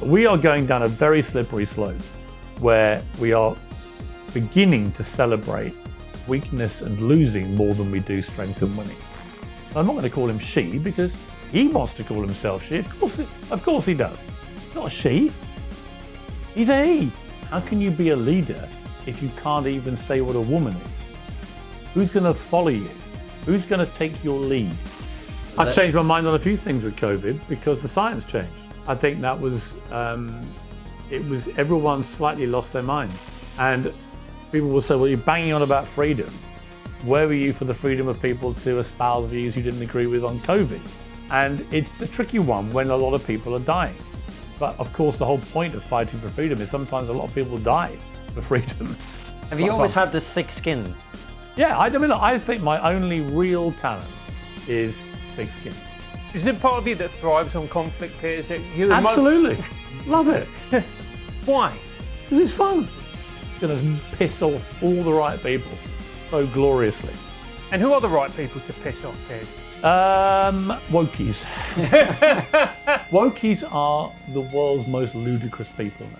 We are going down a very slippery slope where we are beginning to celebrate weakness and losing more than we do strength and winning. I'm not going to call him she because he wants to call himself she. Of course he does. Not a she. He's a he. How can you be a leader if you can't even say what a woman is? Who's going to follow you? Who's going to take your lead? I changed my mind on a few things with COVID because the science changed. I think that was, everyone slightly lost their mind. And people will say, well, you're banging on about freedom. Where were you for the freedom of people to espouse views you didn't agree with on COVID? And it's a tricky one when a lot of people are dying. But of course, the whole point of fighting for freedom is sometimes a lot of people die for freedom. Have you always had this thick skin? Yeah, I think my only real talent is thick skin. Is it part of you that thrives on conflict, Piers? Absolutely. Love it. Why? Because it's fun. It's going to piss off all the right people so gloriously. And who are the right people to piss off, Piers? Wokies. Wokies are the world's most ludicrous people now.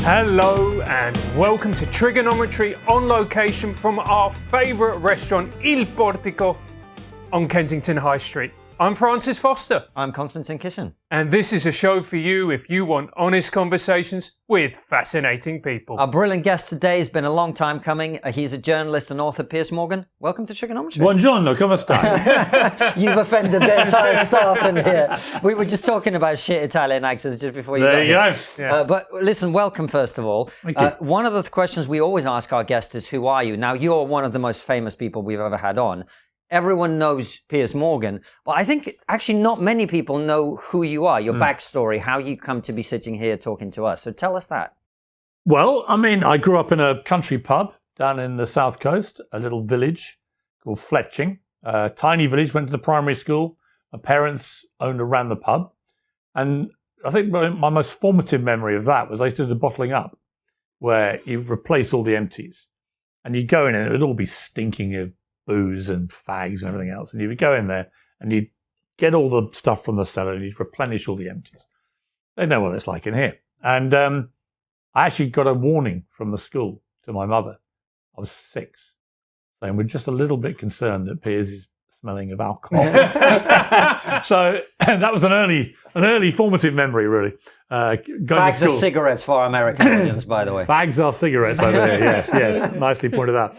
Hello and welcome to TRIGGERnometry on location from our favourite restaurant, Il Portico, on Kensington High Street. I'm Francis Foster. I'm Konstantin Kisin. And this is a show for you if you want honest conversations with fascinating people. Our brilliant guest today has been a long time coming. He's a journalist and author, Piers Morgan. Welcome to TRIGGERnometry. Buongiorno, come stai? You've offended the entire staff in here. We were just talking about shit Italian accents just before you got here. Yeah. But listen, welcome first of all. Thank you. One of the questions we always ask our guests is, who are you? Now, you're one of the most famous people we've ever had on. Everyone knows Piers Morgan, but I think actually not many people know who you are, your backstory, how you come to be sitting here talking to us. So tell us that. Well, I mean, I grew up in a country pub down in the south coast, a little village called Fletching, a tiny village, went to the primary school. My parents owned and ran the pub. And I think my most formative memory of that was I used to do the bottling up, where you replace all the empties. And you'd go in and it would all be stinking of booze and fags and everything else. And you would go in there and you'd get all the stuff from the cellar and you'd replenish all the empties. They know what it's like in here. And I actually got a warning from the school to my mother. I was 6, saying we're just a little bit concerned that Piers is smelling of alcohol. So that was an early formative memory, really. Fags are cigarettes for our American audience, by the way. Fags are cigarettes over here, yes. Nicely pointed out.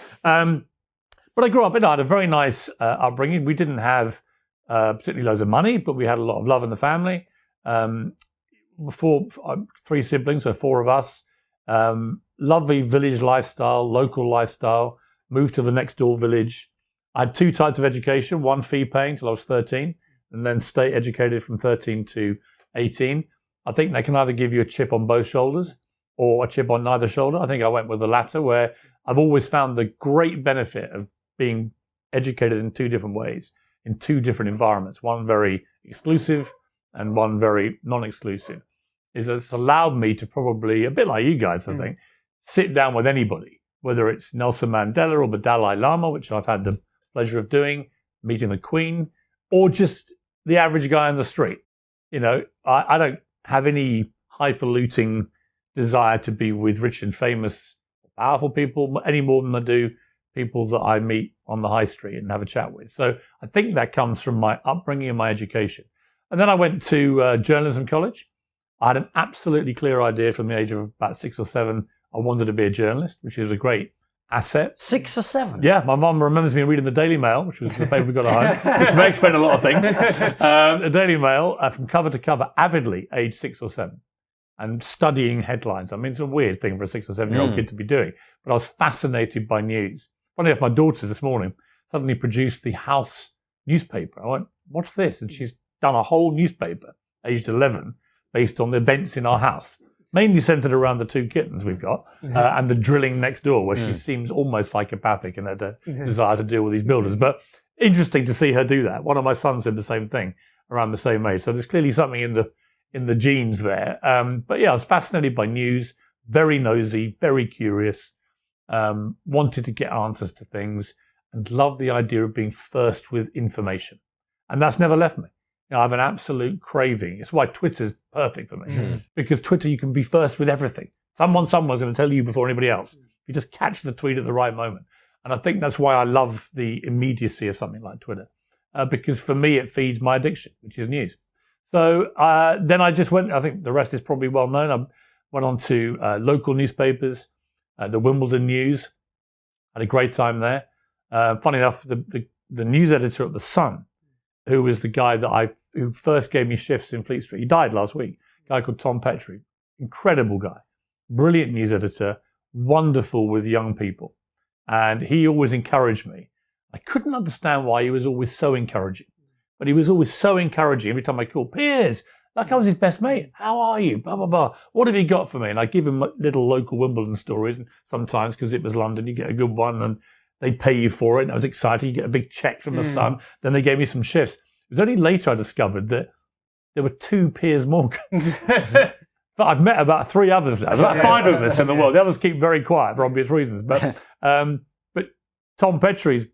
But I grew up, I had a very nice upbringing. We didn't have particularly loads of money, but we had a lot of love in the family. 3 siblings, so 4 of us. Lovely village lifestyle, local lifestyle. Moved to the next door village. I had 2 types of education, one fee paying till I was 13, and then state educated from 13 to 18. I think they can either give you a chip on both shoulders or a chip on neither shoulder. I think I went with the latter, where I've always found the great benefit of being educated in 2 different ways, in 2 different environments, one very exclusive and one very non-exclusive, is that it's allowed me to probably, a bit like you guys, I think, sit down with anybody, whether it's Nelson Mandela or the Dalai Lama, which I've had the pleasure of doing, meeting the Queen, or just the average guy on the street. You know, I don't have any highfalutin desire to be with rich and famous, powerful people any more than I do people that I meet on the high street and have a chat with. So I think that comes from my upbringing and my education. And then I went to journalism college. I had an absolutely clear idea from the age of about 6 or 7. I wanted to be a journalist, which is a great asset. 6 or 7? Yeah, my mum remembers me reading the Daily Mail, which was the paper we got at home, which may explain a lot of things. The Daily Mail, from cover to cover, avidly, age 6 or 7. And studying headlines. I mean, it's a weird thing for a 6 or 7-year-old kid to be doing, but I was fascinated by news. Funny enough, my daughter this morning suddenly produced the house newspaper. I went, what's this? And she's done a whole newspaper, aged 11, based on the events in our house, mainly centered around the 2 kittens we've got and the drilling next door, where she seems almost psychopathic in her desire to deal with these builders. But interesting to see her do that. One of my sons did the same thing around the same age. So there's clearly something in the genes there. But yeah, I was fascinated by news, very nosy, very curious. wanted to get answers to things, and loved the idea of being first with information. And that's never left me. You know, I have an absolute craving. It's why Twitter's perfect for me, because Twitter, you can be first with everything. Someone's going to tell you before anybody else. You just catch the tweet at the right moment. And I think that's why I love the immediacy of something like Twitter, because for me, it feeds my addiction, which is news. So then I just went, I think the rest is probably well known. I went on to local newspapers, the Wimbledon News, had a great time there. Funny enough, the news editor at The Sun, who was the guy who first gave me shifts in Fleet Street, he died last week, a guy called Tom Petrie, incredible guy, brilliant news editor, wonderful with young people. And he always encouraged me. I couldn't understand why he was always so encouraging, but he was always so encouraging. Every time I called, Piers, like I was his best mate. How are you? Blah, blah, blah. What have you got for me? And I give him little local Wimbledon stories. And sometimes, because it was London, you get a good one and they pay you for it. And I was excited. You get a big check from The Sun. Then they gave me some shifts. It was only later I discovered that there were 2 Piers Morgans. But I've met about 3 others now. There's about 5 of us in the world. The others keep very quiet for obvious reasons. But Tom Petrie's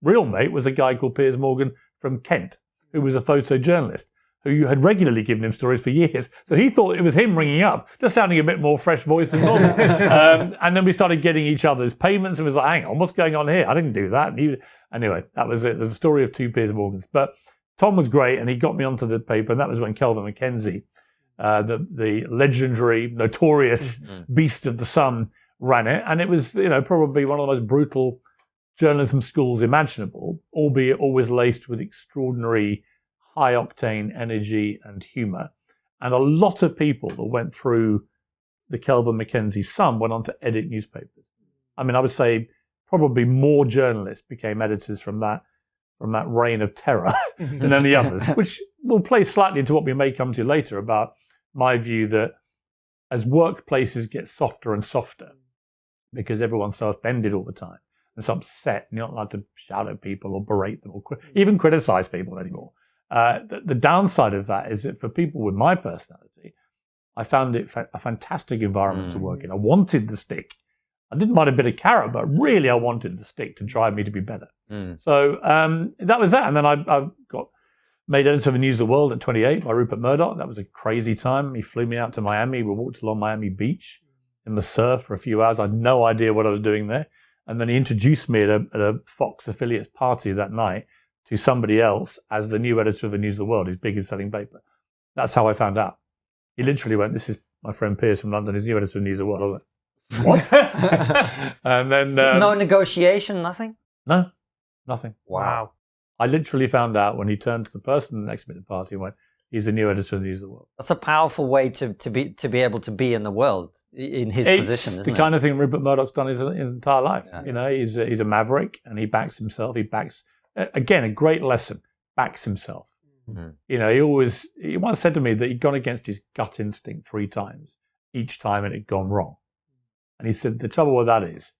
real mate was a guy called Piers Morgan from Kent, who was a photojournalist, who had regularly given him stories for years. So he thought it was him ringing up, just sounding a bit more fresh voice than normal. And then we started getting each other's payments and was like, hang on, what's going on here? I didn't do that. Anyway, that was it. There's a story of 2 Piers Morgans. But Tom was great, and he got me onto the paper, and that was when Kelvin Mackenzie, the legendary, notorious beast of the Sun, ran it. And it was, probably one of the most brutal journalism schools imaginable, albeit always laced with extraordinary high-octane energy and humour. And a lot of people that went through the Kelvin Mackenzie Sun went on to edit newspapers. I mean, I would say probably more journalists became editors from that reign of terror than any others, which will play slightly into what we may come to later about my view that as workplaces get softer and softer, because everyone's so offended all the time and so upset, and you're not allowed to shout at people or berate them or even criticize people anymore. The downside of that is that for people with my personality, I found it a fantastic environment to work in. I wanted the stick. I didn't mind a bit of carrot, but really I wanted the stick to drive me to be better. So that was that. And then I got made editor of the News of the World at 28 by Rupert Murdoch. That was a crazy time. He flew me out to Miami. We walked along Miami Beach in the surf for a few hours. I had no idea what I was doing there. And then he introduced me at a Fox affiliates party that night to somebody else as the new editor of the News of the World, his biggest selling paper. That's how I found out. He literally went, "This is my friend Piers from London, he's new editor of the News of the World." I was like, "What?" And then... no negotiation, nothing? No, nothing. Wow. I literally found out when he turned to the person next to me at the party and went, "He's the new editor of the News of the World." That's a powerful way to be able to be in the world in his position, isn't it? It's the kind of thing Rupert Murdoch's done his entire life. Yeah. He's a maverick and he backs himself. He backs, again, a great lesson, backs himself. He once said to me that he'd gone against his gut instinct 3 times, each time it had gone wrong. And he said, the trouble with that is,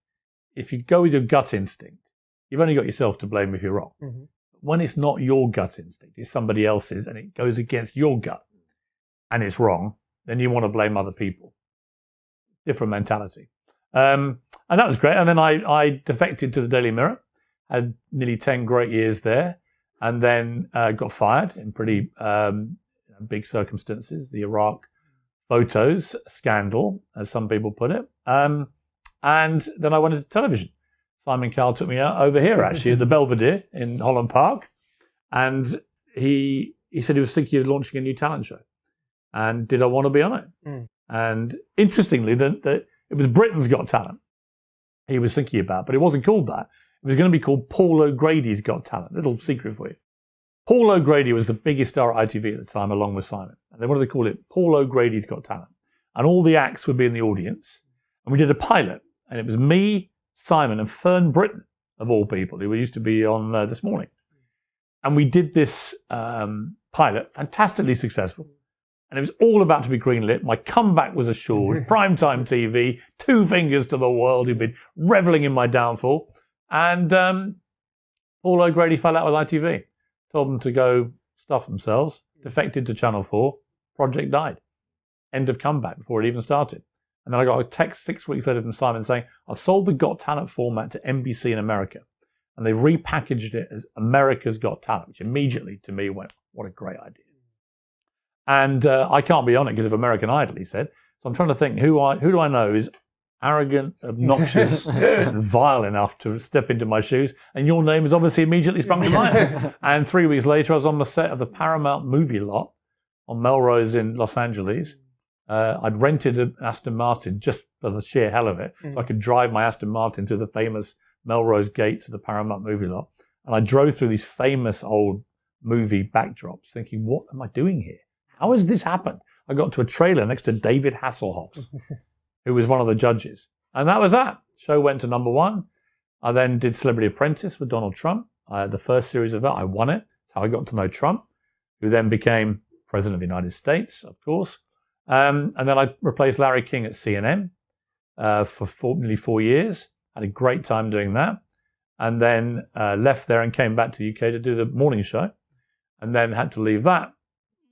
if you go with your gut instinct, you've only got yourself to blame if you're wrong. When it's not your gut instinct, it's somebody else's, and it goes against your gut, and it's wrong, then you want to blame other people. Different mentality. And that was great. And then I defected to the Daily Mirror, had nearly 10 great years there, and then got fired in pretty big circumstances. The Iraq photos scandal, as some people put it. And then I went into television. Simon Cowell took me out over here, actually, at the Belvedere in Holland Park. And he said he was thinking of launching a new talent show. And did I want to be on it? And interestingly, it was Britain's Got Talent he was thinking about, but it wasn't called that. It was going to be called Paul O'Grady's Got Talent. Little secret for you. Paul O'Grady was the biggest star at ITV at the time, along with Simon. And they wanted to call it Paul O'Grady's Got Talent. And all the acts would be in the audience. And we did a pilot. And it was me, Simon, and Fern Britton, of all people, who used to be on This Morning. And we did this pilot, fantastically successful. And it was all about to be greenlit. My comeback was assured. Primetime TV, 2 fingers to the world who'd been reveling in my downfall. And Paul O'Grady fell out with ITV. Told them to go stuff themselves. Defected to Channel 4. Project died. End of comeback before it even started. And then I got a text 6 weeks later from Simon saying, I've sold the Got Talent format to NBC in America. And they've repackaged it as America's Got Talent, which immediately to me went, what a great idea. And I can't be on it because of American Idol, he said. So I'm trying to think, who do I know is arrogant, obnoxious, and vile enough to step into my shoes? And your name has obviously immediately sprung to mind. And 3 weeks later, I was on the set of the Paramount movie lot on Melrose in Los Angeles. I'd rented an Aston Martin just for the sheer hell of it, so I could drive my Aston Martin through the famous Melrose gates of the Paramount movie lot. And I drove through these famous old movie backdrops thinking, what am I doing here? How has this happened? I got to a trailer next to David Hasselhoff's, who was one of the judges. And that was that. Show went to #1. I then did Celebrity Apprentice with Donald Trump. I had the first series of it. I won it. That's how I got to know Trump, who then became President of the United States, of course. And then I replaced Larry King at CNN for nearly 4 years. Had a great time doing that. And then left there and came back to the UK to do the morning show. And then had to leave that.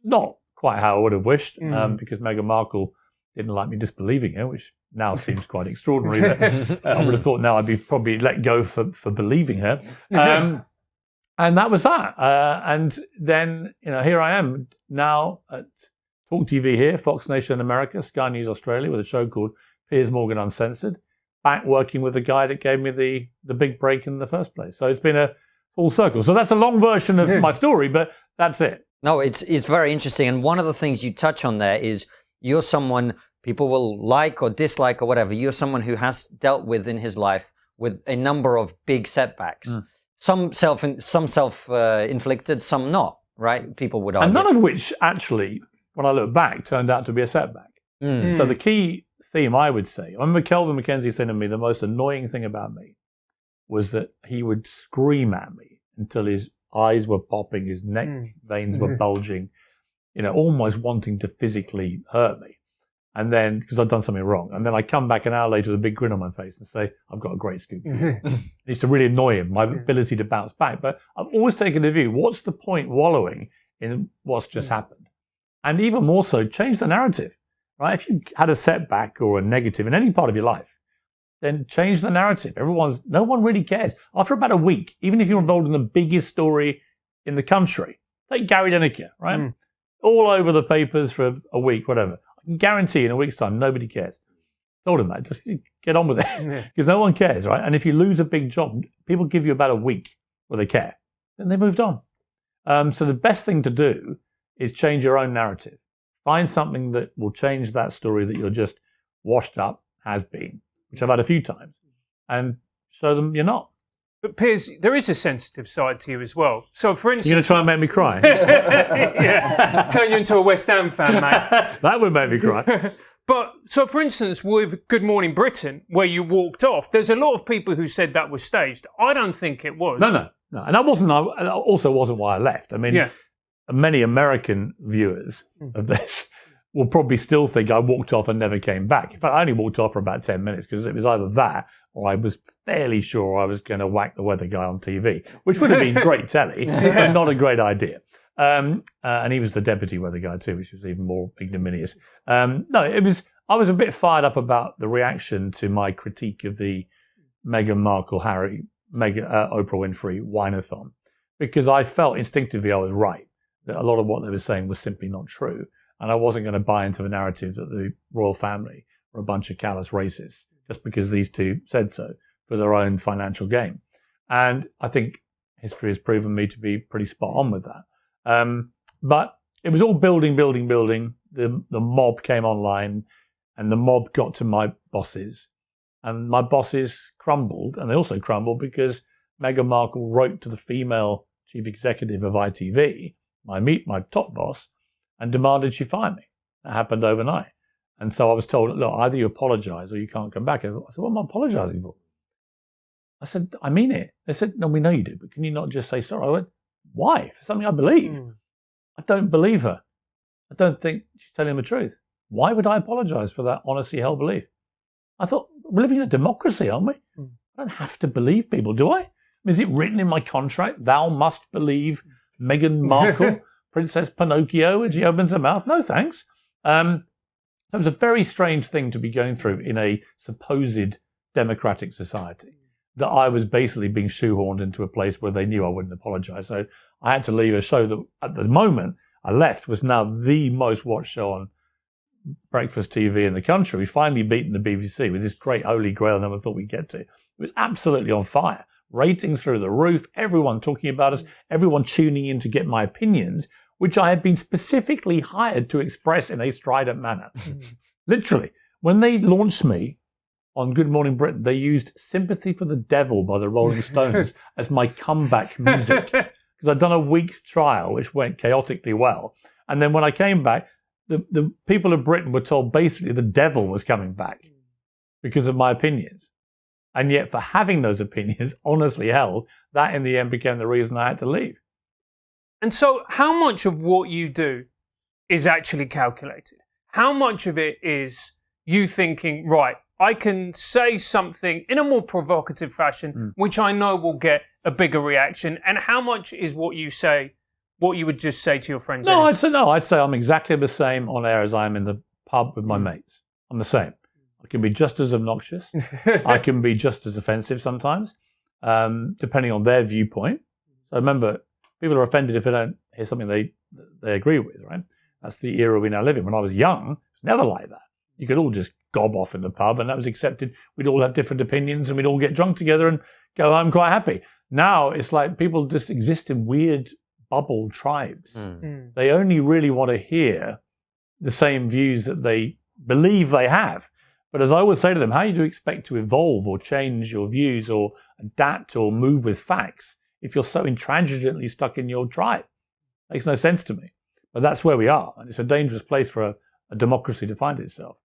Not quite how I would have wished, because Meghan Markle didn't like me disbelieving her, which now seems quite extraordinary. That, I would have thought now I'd be probably let go for believing her. And that was that. And then, here I am now at TalkTV here, Fox Nation America, Sky News Australia, with a show called Piers Morgan Uncensored, back working with the guy that gave me the big break in the first place. So it's been a full circle. So that's a long version of my story, but that's it. No, it's very interesting. And one of the things you touch on there is you're someone people will like or dislike or whatever. You're someone who has dealt with in his life with a number of big setbacks. Some self-inflicted, some not, right? People would argue. And none of which actually, when I look back, turned out to be a setback. So the key theme, I would say, I remember Kelvin McKenzie saying to me, the most annoying thing about me was that he would scream at me until his eyes were popping, his neck veins were bulging, almost wanting to physically hurt me. And then, because I'd done something wrong. And then I come back an hour later with a big grin on my face and say, I've got a great scoop for you. It used to really annoy him, my ability to bounce back. But I've always taken the view, what's the point wallowing in what's just happened? And even more so, change the narrative, right? If you've had a setback or a negative in any part of your life, then change the narrative. No one really cares. After about a week, even if you're involved in the biggest story in the country, take Gary Lineker, right? All over the papers for a week, whatever. I can guarantee in a week's time, nobody cares. Told him that, just get on with it. Because no one cares, right? And if you lose a big job, people give you about a week where they care. Then they moved on. So the best thing to do is change your own narrative. Find something that will change that story that you're just washed up, has been, which I've had a few times, and show them you're not. But Piers, there is a sensitive side to you as well. So for instance... You're going to try and make me cry? Yeah, turn you into a West Ham fan, mate. That would make me cry. But, so for instance, with Good Morning Britain, where you walked off, there's a lot of people who said that was staged. I don't think it was. No. And that also wasn't why I left. I mean, many American viewers of this will probably still think I walked off and never came back. In fact, I only walked off for about 10 minutes because it was either that or I was fairly sure I was going to whack the weather guy on TV, which would have been great telly, but not a great idea. And he was the deputy weather guy too, which was even more ignominious. I was a bit fired up about the reaction to my critique of the Meghan Markle, Oprah Winfrey wine-a-thon, because I felt instinctively I was right, that a lot of what they were saying was simply not true. And I wasn't going to buy into the narrative that the royal family were a bunch of callous racists just because these two said so for their own financial gain. And I think history has proven me to be pretty spot on with that. But it was all building. The mob came online and the mob got to my bosses. And my bosses crumbled. And they also crumbled because Meghan Markle wrote to the female chief executive of ITV, my top boss, and demanded she fire me. That happened overnight. And so I was told, look, either you apologize or you can't come back. I said, what am I apologizing for? I said, I mean it. They said, no, we know you did, but can you not just say sorry? I went, why? For something I believe. I don't believe her. I don't think she's telling the truth. Why would I apologize for that honestly held belief? I thought, we're living in a democracy, aren't we? I don't have to believe people, do I? Is it written in my contract, thou must believe Meghan Markle, Princess Pinocchio, and she opens her mouth? No, thanks. It was a very strange thing to be going through in a supposed democratic society, that I was basically being shoehorned into a place where they knew I wouldn't apologize. So I had to leave a show that at the moment I left was now the most watched show on breakfast TV in the country. We finally beaten the BBC with this great holy grail I never thought we'd get to. It was absolutely on fire. Ratings through the roof, everyone talking about us, everyone tuning in to get my opinions, which I had been specifically hired to express in a strident manner. Literally. When they launched me on Good Morning Britain, they used Sympathy for the Devil by the Rolling Stones as my comeback music. Because I'd done a week's trial, which went chaotically well. And then when I came back, the people of Britain were told basically the devil was coming back because of my opinions. And yet for having those opinions honestly held, that in the end became the reason I had to leave. And so how much of what you do is actually calculated? How much of it is you thinking, right, I can say something in a more provocative fashion, which I know will get a bigger reaction? And how much is what you say, what you would just say to your friends? No, I'd say I'm exactly the same on air as I am in the pub with my mates. I'm the same. I can be just as obnoxious. I can be just as offensive sometimes, depending on their viewpoint. So remember, people are offended if they don't hear something they agree with, right? That's the era we now live in. When I was young, it was never like that. You could all just gob off in the pub and that was accepted. We'd all have different opinions and we'd all get drunk together and go home quite happy. Now it's like people just exist in weird bubble tribes. They only really want to hear the same views that they believe they have. But as I always say to them, how do you expect to evolve or change your views or adapt or move with facts if you're so intransigently stuck in your tribe? Makes no sense to me. But that's where we are. And it's a dangerous place for a democracy to find itself.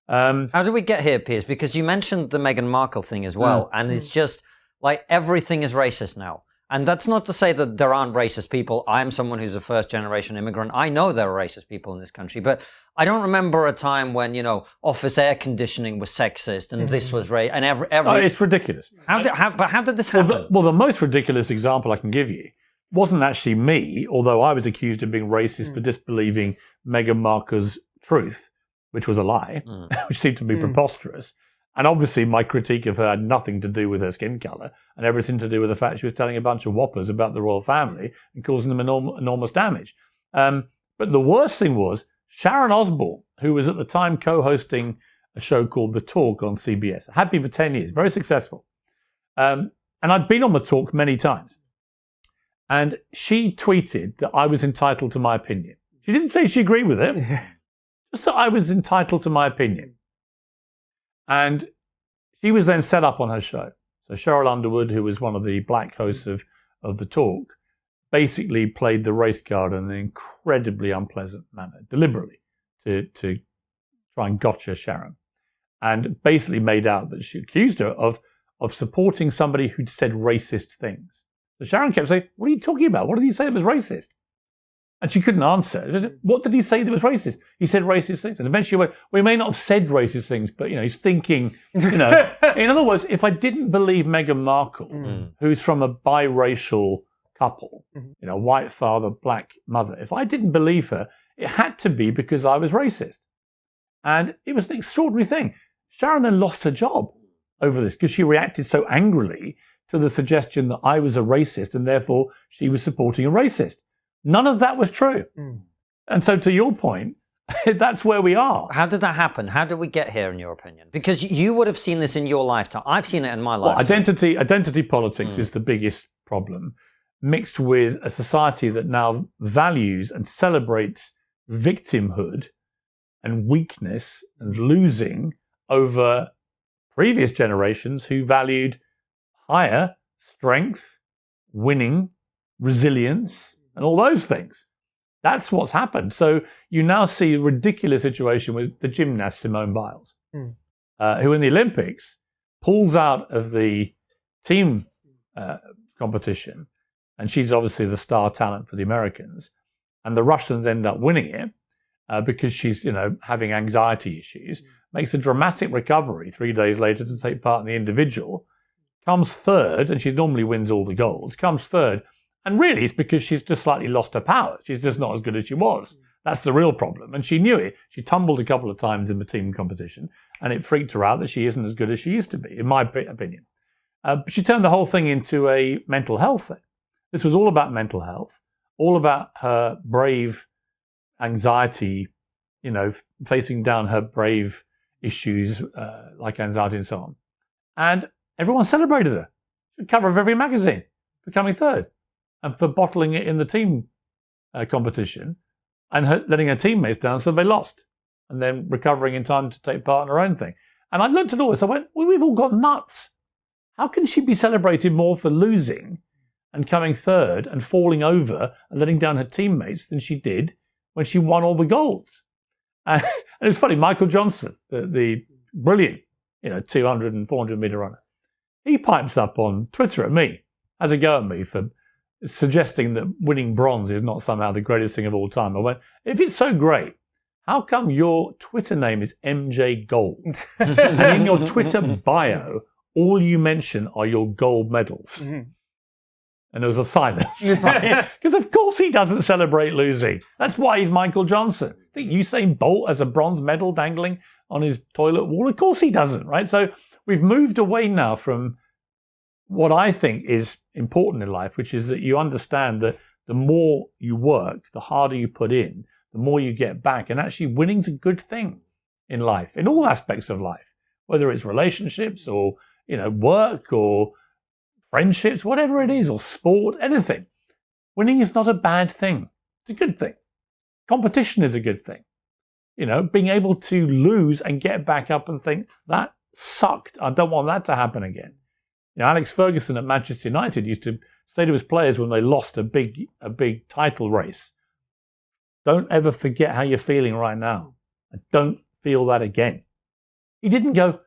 How do we get here, Piers? Because you mentioned the Meghan Markle thing as well. And it's just like everything is racist now. And that's not to say that there aren't racist people. I'm someone who's a first-generation immigrant. I know there are racist people in this country, but I don't remember a time when, office air conditioning was sexist and this was racist. And every it's ridiculous. How did this happen? Well, the most ridiculous example I can give you wasn't actually me, although I was accused of being racist for disbelieving Meghan Markle's truth, which was a lie, which seemed to be preposterous. And obviously my critique of her had nothing to do with her skin colour and everything to do with the fact she was telling a bunch of whoppers about the royal family and causing them enormous damage. But the worst thing was Sharon Osbourne, who was at the time co-hosting a show called The Talk on CBS. Had been for 10 years, very successful. And I'd been on The Talk many times. And she tweeted that I was entitled to my opinion. She didn't say she agreed with it, just that I was entitled to my opinion. And she was then set up on her show. So Cheryl Underwood, who was one of the black hosts of The Talk, basically played the race card in an incredibly unpleasant manner, deliberately, to try and gotcha Sharon. And basically made out that she accused her of supporting somebody who'd said racist things. So Sharon kept saying, what are you talking about? What did he say that was racist? And she couldn't answer. What did he say that was racist? He said racist things. And eventually went, well, he may not have said racist things, but, he's thinking, In other words, if I didn't believe Meghan Markle, who's from a biracial couple, white father, black mother, if I didn't believe her, it had to be because I was racist. And it was an extraordinary thing. Sharon then lost her job over this because she reacted so angrily to the suggestion that I was a racist and therefore she was supporting a racist. None of that was true. And so to your point, that's where we are. How did that happen? How did we get here, in your opinion? Because you would have seen this in your lifetime. I've seen it in my lifetime. Identity politics is the biggest problem, mixed with a society that now values and celebrates victimhood and weakness and losing over previous generations who valued higher strength, winning, resilience, and all those things. That's what's happened. So you now see a ridiculous situation with the gymnast Simone Biles, who in the Olympics pulls out of the team competition, and she's obviously the star talent for the Americans, and the Russians end up winning it because she's, having anxiety issues, makes a dramatic recovery 3 days later to take part in the individual, comes third, and she normally wins all the goals, comes third. And really, it's because she's just slightly lost her powers. She's just not as good as she was. That's the real problem. And she knew it. She tumbled a couple of times in the team competition, and it freaked her out that she isn't as good as she used to be, in my opinion. But she turned the whole thing into a mental health thing. This was all about mental health, all about her brave anxiety, facing down her brave issues like anxiety and so on. And everyone celebrated her. She was cover of every magazine for coming third and for bottling it in the team competition and letting her teammates down so they lost and then recovering in time to take part in her own thing. And I looked at all this. I went, well, we've all got nuts. How can she be celebrated more for losing and coming third and falling over and letting down her teammates than she did when she won all the golds? And it's funny, Michael Johnson, the brilliant 200 and 400 meter runner, he pipes up on Twitter at me, has a go at me for suggesting that winning bronze is not somehow the greatest thing of all time. I went, if it's so great, how come your Twitter name is MJ Gold? And in your Twitter bio, all you mention are your gold medals. Mm-hmm. And there was a silence, right? Because of course he doesn't celebrate losing. That's why he's Michael Johnson. Think Usain Bolt has a bronze medal dangling on his toilet wall? Of course he doesn't, right? So we've moved away now from what I think is important in life, which is that you understand that the more you work, the harder you put in, the more you get back. And actually winning's a good thing in life, in all aspects of life, whether it's relationships or, work or friendships, whatever it is, or sport, anything. Winning is not a bad thing. It's a good thing. Competition is a good thing. Being able to lose and get back up and think, that sucked. I don't want that to happen again. Alex Ferguson at Manchester United used to say to his players when they lost a big title race, don't ever forget how you're feeling right now. And don't feel that again. He didn't go,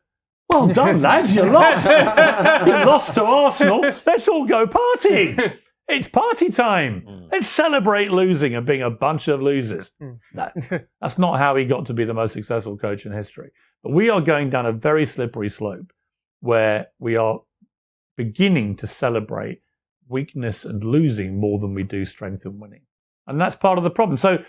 well done, lads, you lost. You lost to Arsenal. Let's all go partying. It's party time. Let's celebrate losing and being a bunch of losers. No, that's not how he got to be the most successful coach in history. But we are going down a very slippery slope where we are beginning to celebrate weakness and losing more than we do strength and winning. And that's part of the problem. So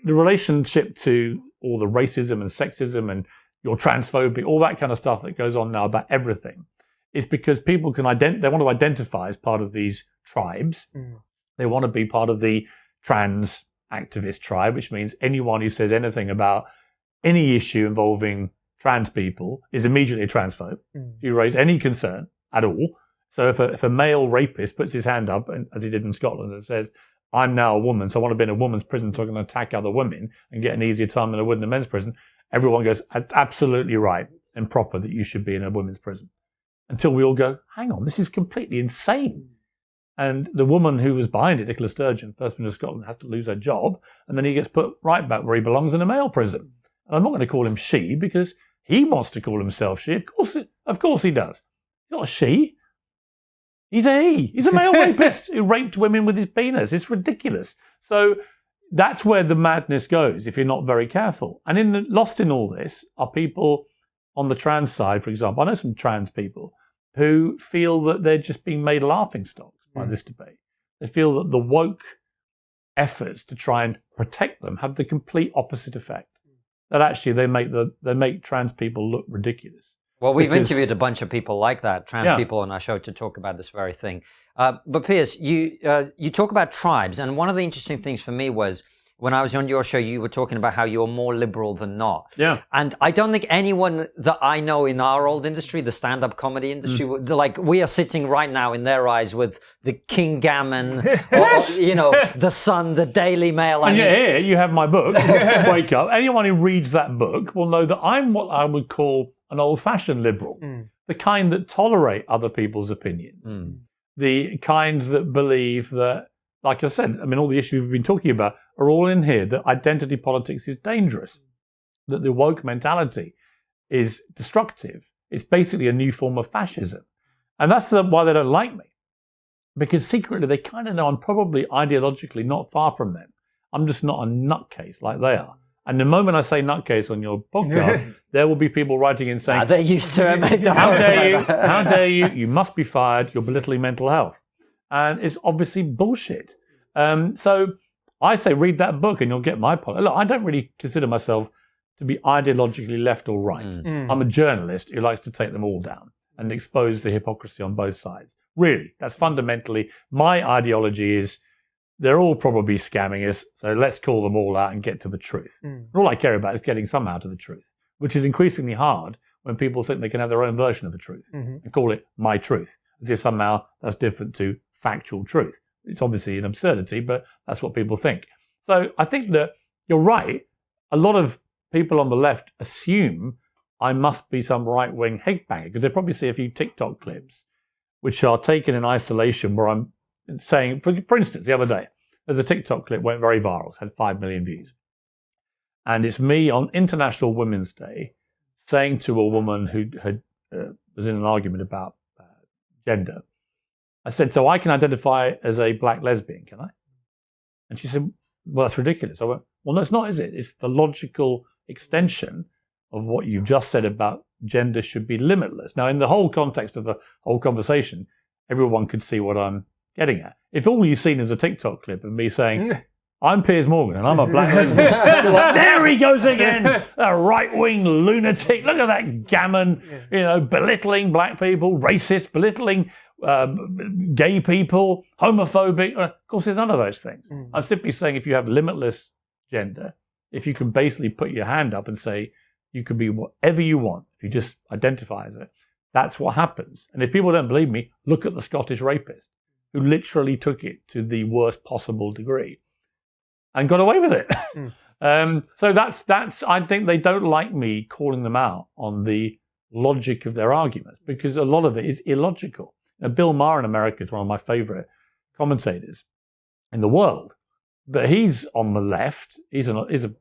the relationship to all the racism and sexism and your transphobia, all that kind of stuff that goes on now about everything, is because people they want to identify as part of these tribes. They want to be part of the trans activist tribe, which means anyone who says anything about any issue involving trans people is immediately a transphobe. If you raise any concern at all. So if a male rapist puts his hand up, and as he did in Scotland, and says, I'm now a woman, so I want to be in a woman's prison so I can attack other women and get an easier time than I would in a men's prison, everyone goes, absolutely right and proper that you should be in a women's prison. Until we all go, hang on, this is completely insane. And the woman who was behind it, Nicola Sturgeon, First Minister of Scotland, has to lose her job, and then he gets put right back where he belongs in a male prison. And I'm not going to call him she because he wants to call himself she. Of course he does. He's not a she. He's a he. He's a male rapist who raped women with his penis. It's ridiculous. So that's where the madness goes if you're not very careful. And lost in all this are people on the trans side, for example. I know some trans people who feel that they're just being made laughingstocks by this debate. They feel that the woke efforts to try and protect them have the complete opposite effect. That actually they make trans people look ridiculous. Well, we've interviewed a bunch of people like that, trans people on our show, to talk about this very thing. But Piers, you talk about tribes, and one of the interesting things for me was when I was on your show, you were talking about how you're more liberal than not. Yeah. And I don't think anyone that I know in our old industry, the stand-up comedy industry, like we are sitting right now in their eyes with the King Gammon, or, the Sun, the Daily Mail. And here you have my book, Wake Up. Anyone who reads that book will know that I'm what I would call an old-fashioned liberal, the kind that tolerate other people's opinions, the kind that believe that, like I said, all the issues we've been talking about are all in here, that identity politics is dangerous, that the woke mentality is destructive. It's basically a new form of fascism. And that's why they don't like me, because secretly they kind of know I'm probably ideologically not far from them. I'm just not a nutcase like they are. And the moment I say nutcase on your podcast, there will be people writing in saying, they're used to it. How dare you? How dare you? You must be fired. You're belittling mental health. And it's obviously bullshit. So I say read that book and you'll get my point. Look, I don't really consider myself to be ideologically left or right. I'm a journalist who likes to take them all down and expose the hypocrisy on both sides. Really, that's fundamentally my ideology is they're all probably scamming us, so let's call them all out and get to the truth. And all I care about is getting some out of the truth, which is increasingly hard when people think they can have their own version of the truth and call it my truth, as if somehow that's different to factual truth. It's obviously an absurdity, but that's what people think. So I think that you're right. A lot of people on the left assume I must be some right-wing headbanger because they probably see a few TikTok clips which are taken in isolation where I'm saying, for instance, the other day, there's a TikTok clip went very viral. It's had 5 million views. And it's me on International Women's Day saying to a woman who was in an argument about gender, I said, so I can identify as a black lesbian, can I? And she said, well, that's ridiculous. I went, well, no, it's not, is it? It's the logical extension of what you've just said about gender should be limitless. Now, in the whole context of the whole conversation, everyone could see what I'm getting at. If all you've seen is a TikTok clip of me saying, I'm Piers Morgan and I'm a black lesbian, you're like, there he goes again, a right-wing lunatic. Look at that gammon, belittling black people, racist, belittling gay people, homophobic. Of course, there's none of those things. I'm simply saying if you have limitless gender, if you can basically put your hand up and say you can be whatever you want, if you just identify as it, that's what happens. And if people don't believe me, look at the Scottish rapist who literally took it to the worst possible degree and got away with it. So that's. I think they don't like me calling them out on the logic of their arguments because a lot of it is illogical. Now, Bill Maher in America is one of my favorite commentators in the world, but he's on the left. He's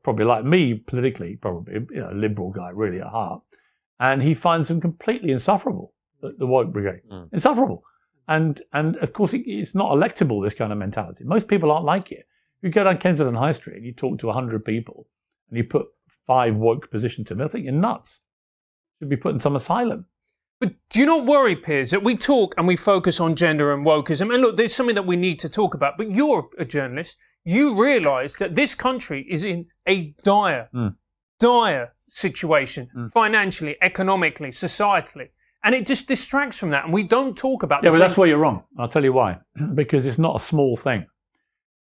probably like me politically, probably a liberal guy really at heart, and he finds them completely insufferable. The woke brigade, insufferable, and of course it's not electable. This kind of mentality. Most people aren't like it. You go down Kensington High Street and you talk to 100 people and you put 5 woke positions to them, I think you're nuts. Should be put in some asylum. But do you not worry, Piers, that we talk and we focus on gender and wokeism? And look, there's something that we need to talk about. But you're a journalist. You realise that this country is in a dire situation, financially, economically, societally. And it just distracts from that. And we don't talk about that. Yeah, but that's where you're wrong. I'll tell you why. Because it's not a small thing.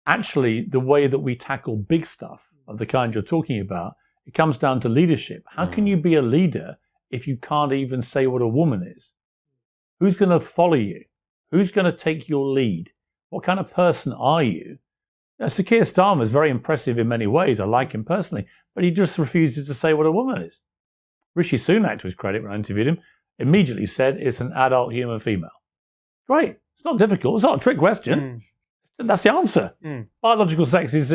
Actually, the way that we tackle big stuff of the kind you're talking about, it comes down to leadership. How can you be a leader if you can't even say what a woman is? Who's going to follow you? Who's going to take your lead? What kind of person are you? Sir Keir Starmer is very impressive in many ways. I like him personally, but he just refuses to say what a woman is. Rishi Sunak, to his credit, when I interviewed him, immediately said it's an adult human female. Great. It's not difficult. It's not a trick question. That's the answer. Biological sex is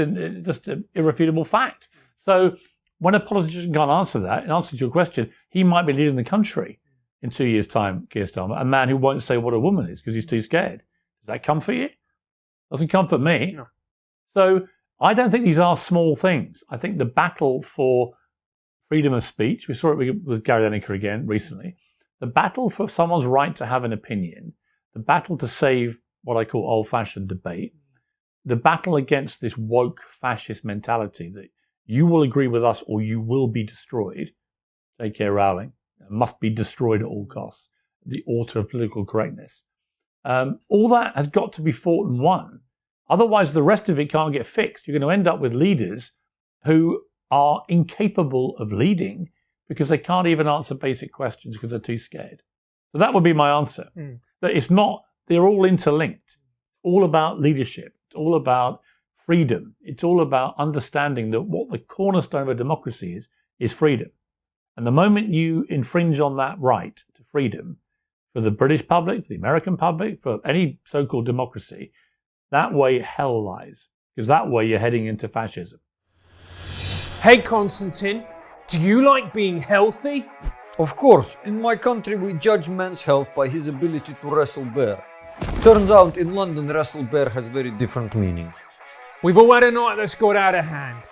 just an irrefutable fact. So when a politician can't answer that, in answer to your question, he might be leading the country in 2 years' time, Keir Starmer, a man who won't say what a woman is because he's too scared. Does that comfort you? Doesn't comfort me. No. So I don't think these are small things. I think the battle for freedom of speech, we saw it with Gary Lineker again recently, the battle for someone's right to have an opinion, the battle to save what I call old-fashioned debate, the battle against this woke fascist mentality that you will agree with us or you will be destroyed, J.K. Rowling, must be destroyed at all costs, the author of political correctness. All that has got to be fought and won. Otherwise, the rest of it can't get fixed. You're going to end up with leaders who are incapable of leading because they can't even answer basic questions because they're too scared. So that would be my answer. That it's not, they're all interlinked. It's all about leadership. It's all about freedom. It's all about understanding that what the cornerstone of a democracy is freedom. And the moment you infringe on that right to freedom for the British public, for the American public, for any so-called democracy, that way hell lies. Because that way you're heading into fascism. Hey, Konstantin, do you like being healthy? Of course, in my country we judge man's health by his ability to wrestle bear. Turns out in London wrestle bear has very different meaning. We've all had a night that's got out of hand.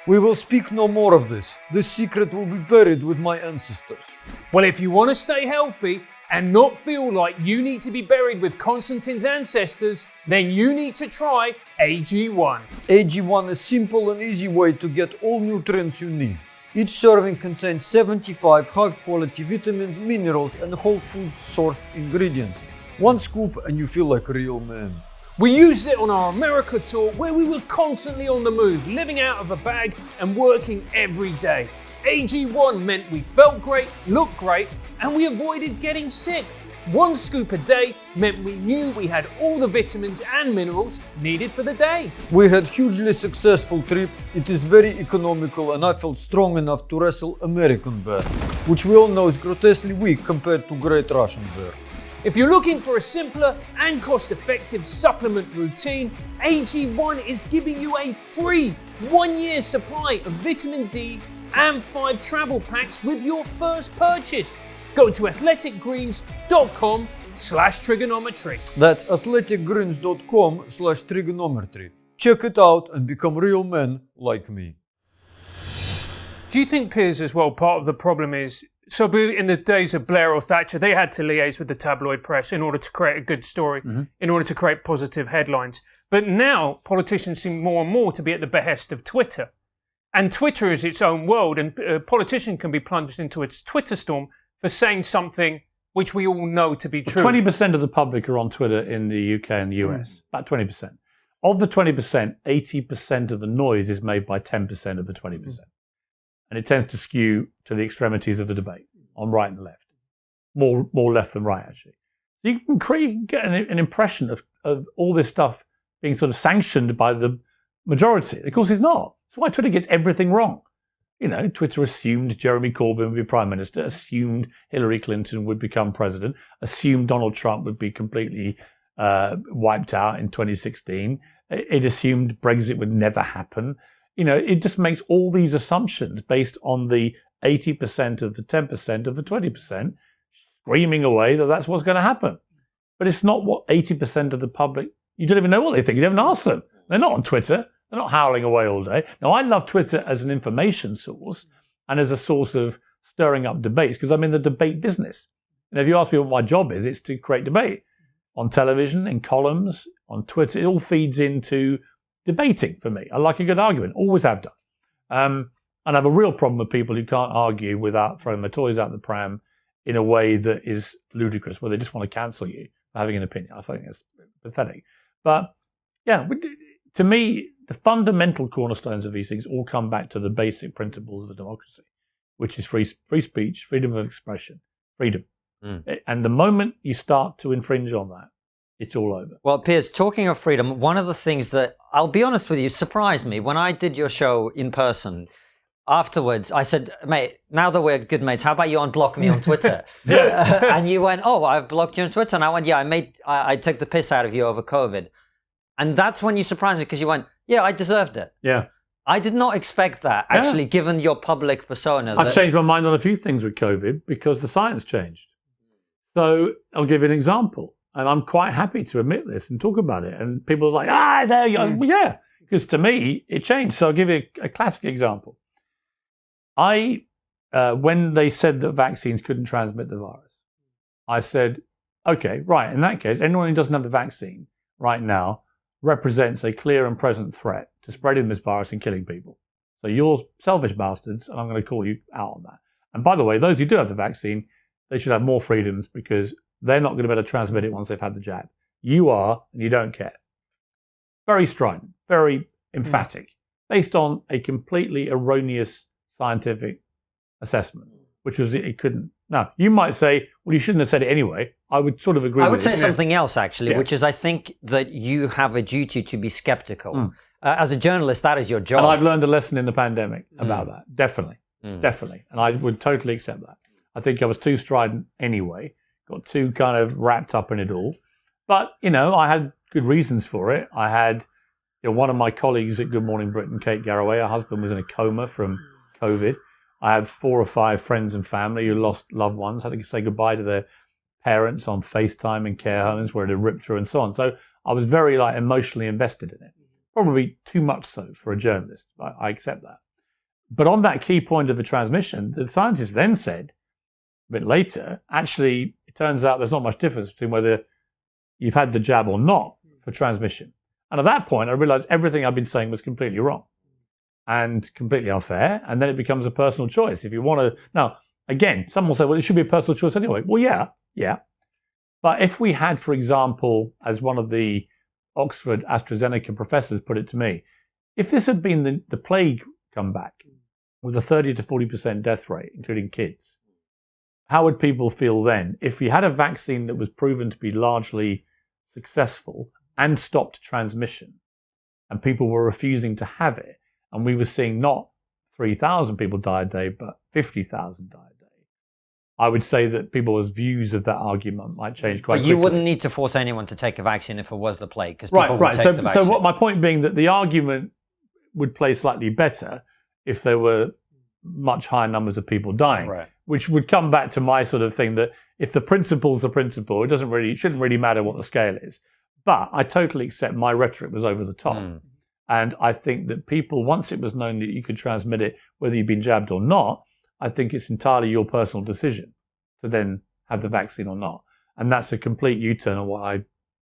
We will speak no more of this. This secret will be buried with my ancestors. Well, if you want to stay healthy, and not feel like you need to be buried with Konstantin's ancestors, then you need to try AG1. AG1 is simple and easy way to get all nutrients you need. Each serving contains 75 high-quality vitamins, minerals and whole food sourced ingredients. One scoop and you feel like a real man. We used it on our America tour where we were constantly on the move, living out of a bag and working every day. AG1 meant we felt great, looked great, and we avoided getting sick. One scoop a day meant we knew we had all the vitamins and minerals needed for the day. We had hugely successful trip. It is very economical and I felt strong enough to wrestle American bear, which we all know is grotesquely weak compared to great Russian bear. If you're looking for a simpler and cost-effective supplement routine, AG1 is giving you a free 1-year supply of vitamin D and 5 travel packs with your first purchase. Go to athleticgreens.com/trigonometry. That's athleticgreens.com/trigonometry. Check it out and become real men like me. Do you think, Piers, as well, part of the problem is, so in the days of Blair or Thatcher, they had to liaise with the tabloid press in order to create a good story, in order to create positive headlines. But now politicians seem more and more to be at the behest of Twitter. And Twitter is its own world, and a politician can be plunged into its Twitter storm for saying something which we all know to be true. 20% of the public are on Twitter in the UK and the US, about 20%. Of the 20%, 80% of the noise is made by 10% of the 20%. And it tends to skew to the extremities of the debate, on right and left. More left than right, actually. So you can get an impression of all this stuff being sort of sanctioned by the majority. Of course, it's not. That's why Twitter gets everything wrong. You know, Twitter assumed Jeremy Corbyn would be Prime Minister, assumed Hillary Clinton would become President, assumed Donald Trump would be completely wiped out in 2016. It assumed Brexit would never happen. You know, it just makes all these assumptions based on the 80% of the 10% of the 20% screaming away that that's what's going to happen. But it's not what 80% of the public, you don't even know what they think. You haven't asked them. They're not on Twitter. They're not howling away all day. Now, I love Twitter as an information source and as a source of stirring up debates because I'm in the debate business. And if you ask me what my job is, it's to create debate on television, in columns, on Twitter. It all feeds into debating for me. I like a good argument, always have done. And I have a real problem with people who can't argue without throwing their toys out the pram in a way that is ludicrous, where they just want to cancel you for having an opinion. I think it's pathetic. But yeah, to me, the fundamental cornerstones of these things all come back to the basic principles of a democracy, which is free speech, freedom of expression, freedom. And the moment you start to infringe on that, it's all over. Well, Piers, talking of freedom, one of the things that, I'll be honest with you, surprised me. When I did your show in person, afterwards, I said, mate, now that we're good mates, how about you unblock me on Twitter? And you went, oh, I've blocked you on Twitter. And I went, yeah, I took the piss out of you over COVID. And that's when you surprised me because you went, yeah, I deserved it. Yeah. I did not expect that, actually, given your public persona. I've changed my mind on a few things with COVID because the science changed. So I'll give you an example. And I'm quite happy to admit this and talk about it. And people are like, there you go. Well, yeah, because to me, it changed. So I'll give you a classic example. When they said that vaccines couldn't transmit the virus, I said, okay, right, in that case, anyone who doesn't have the vaccine right now represents a clear and present threat to spreading this virus and killing people. So you're selfish bastards, and I'm going to call you out on that. And by the way, those who do have the vaccine, they should have more freedoms because they're not going to be able to transmit it once they've had the jab. You are, and you don't care. Very strident, very emphatic, based on a completely erroneous scientific assessment, which was it couldn't. Now, you might say, well, you shouldn't have said it anyway. I would sort of agree with you. I would say something else, actually, which is I think that you have a duty to be skeptical. As a journalist, that is your job. And I've learned a lesson in the pandemic about that. Definitely. Definitely. And I would totally accept that. I think I was too strident anyway. Got too kind of wrapped up in it all. But, I had good reasons for it. I had, one of my colleagues at Good Morning Britain, Kate Garraway, her husband was in a coma from COVID. I have 4 or 5 friends and family who lost loved ones, had to say goodbye to their parents on FaceTime in care homes where it had ripped through and so on. So I was very emotionally invested in it. Probably too much so for a journalist. I accept that. But on that key point of the transmission, the scientists then said, a bit later, actually, it turns out there's not much difference between whether you've had the jab or not for transmission. And at that point, I realized everything I've been saying was completely wrong and completely unfair. And then it becomes a personal choice. If you want to, now, again, some will say, well, it should be a personal choice anyway. Well, yeah. But if we had, for example, as one of the Oxford AstraZeneca professors put it to me, if this had been the plague come back with a 30 to 40% death rate, including kids, how would people feel then? If we had a vaccine that was proven to be largely successful and stopped transmission, and people were refusing to have it, and we were seeing not 3,000 people die a day, but 50,000 die a day, I would say that people's views of that argument might change quite quickly. But you wouldn't need to force anyone to take a vaccine if it was the plague, because people would take the vaccine. So what my point being that the argument would play slightly better if there were much higher numbers of people dying, which would come back to my sort of thing that if the principle's the principle, it shouldn't really matter what the scale is. But I totally accept my rhetoric was over the top. And I think that people, once it was known that you could transmit it, whether you've been jabbed or not, I think it's entirely your personal decision to then have the vaccine or not. And that's a complete U-turn on what I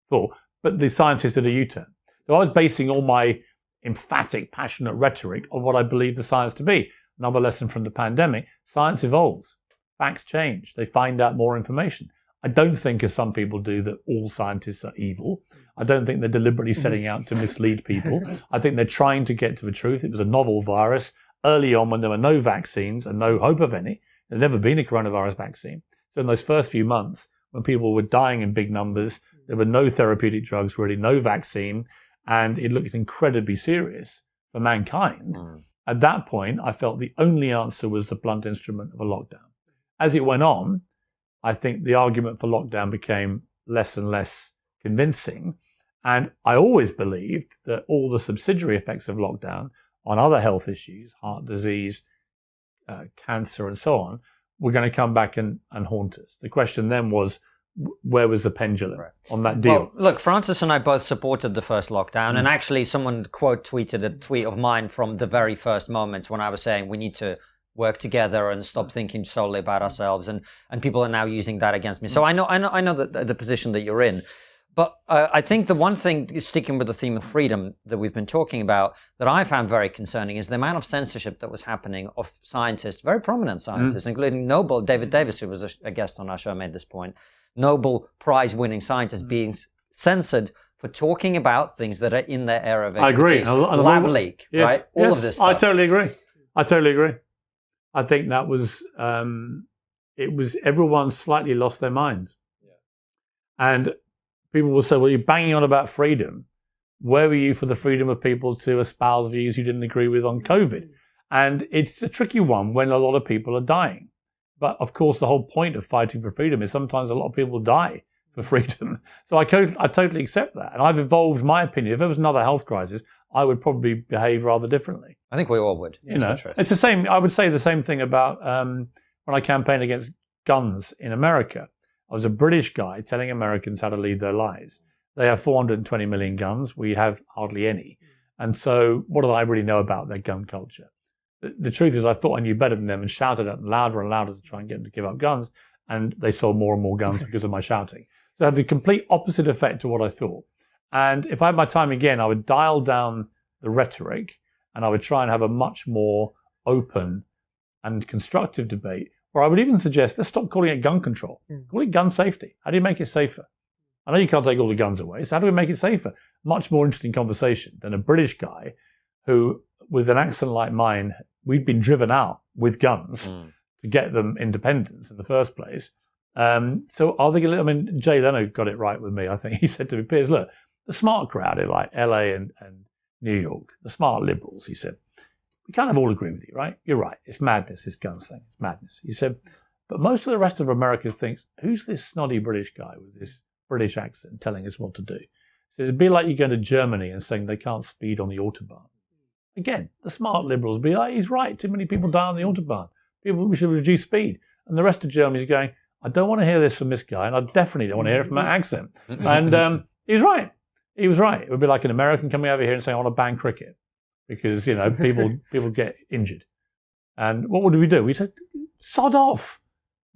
thought. But the scientists did a U-turn. So I was basing all my emphatic, passionate rhetoric on what I believe the science to be. Another lesson from the pandemic, science evolves. Facts change. They find out more information. I don't think, as some people do, that all scientists are evil. I don't think they're deliberately setting out to mislead people. I think they're trying to get to the truth. It was a novel virus. Early on, when there were no vaccines and no hope of any, there'd never been a coronavirus vaccine. So in those first few months, when people were dying in big numbers, there were no therapeutic drugs, really no vaccine, and it looked incredibly serious for mankind. At that point, I felt the only answer was the blunt instrument of a lockdown. As it went on, I think the argument for lockdown became less and less convincing. And I always believed that all the subsidiary effects of lockdown on other health issues, heart disease, cancer, and so on, were going to come back and haunt us. The question then was, where was the pendulum on that deal? Well, look, Francis and I both supported the first lockdown. And actually, someone quote tweeted a tweet of mine from the very first moments when I was saying we need to work together and stop thinking solely about ourselves. And people are now using that against me. So I know the position that you're in. But I think the one thing, sticking with the theme of freedom that we've been talking about, that I found very concerning is the amount of censorship that was happening of scientists, very prominent scientists, including Nobel, David Davis, who was a guest on our show, made this point, Nobel Prize-winning scientists being censored for talking about things that are in their area of expertise. I agree. Lab leak, right? All of this stuff. I totally agree. I think that was, everyone slightly lost their minds. And people will say, well, you're banging on about freedom. Where were you for the freedom of people to espouse views you didn't agree with on COVID? And it's a tricky one when a lot of people are dying. But of course, the whole point of fighting for freedom is sometimes a lot of people die for freedom. So I totally accept that. And I've evolved my opinion. If there was another health crisis, I would probably behave rather differently. I think we all would. It's the same. I would say the same thing about when I campaigned against guns in America. I was a British guy telling Americans how to lead their lives. They have 420 million guns. We have hardly any. And so what do I really know about their gun culture? The truth is I thought I knew better than them and shouted at them louder and louder to try and get them to give up guns. And they sold more and more guns because of my shouting. So it had the complete opposite effect to what I thought. And if I had my time again, I would dial down the rhetoric and I would try and have a much more open and constructive debate. Or I would even suggest, let's stop calling it gun control. Call it gun safety. How do you make it safer? I know you can't take all the guns away, so how do we make it safer? Much more interesting conversation than a British guy who, with an accent like mine, we'd been driven out with guns to get them independence in the first place. So are they going to, I mean, Jay Leno got it right with me, I think. He said to me, Piers, look, the smart crowd in like LA and New York, the smart liberals, he said, we kind of all agree with you, right? You're right. It's madness, this guns thing. It's madness. He said, but most of the rest of America thinks, who's this snotty British guy with this British accent telling us what to do? So it'd be like you go to Germany and saying they can't speed on the Autobahn. Again, the smart liberals be like, he's right. Too many people die on the Autobahn. We should reduce speed. And the rest of Germany is going, I don't want to hear this from this guy, and I definitely don't want to hear it from that accent. And he's right. He was right. It would be like an American coming over here and saying, I want to ban cricket. Because, people get injured. And what would we do? We said, sod off.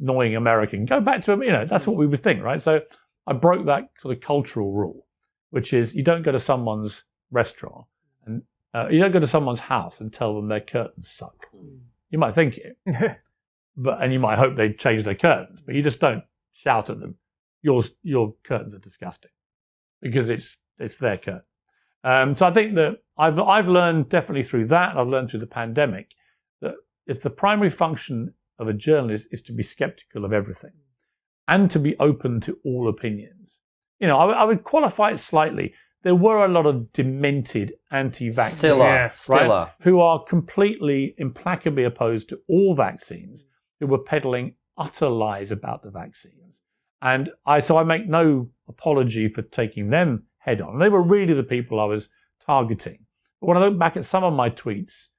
annoying American. Go back to, that's what we would think, right? So I broke that sort of cultural rule, which is you don't go to someone's restaurant and you don't go to someone's house and tell them their curtains suck. You might think it, and you might hope they change their curtains, but you just don't shout at them. Your curtains are disgusting because it's their curtain. So I think that I've learned definitely through that. I've learned through the pandemic that if the primary function of a journalist is to be skeptical of everything and to be open to all opinions, I would qualify it slightly. There were a lot of demented anti-vaxxers, right, who are completely, implacably opposed to all vaccines, who were peddling utter lies about the vaccines. And so I make no apology for taking them head on. They were really the people I was targeting. But when I look back at some of my tweets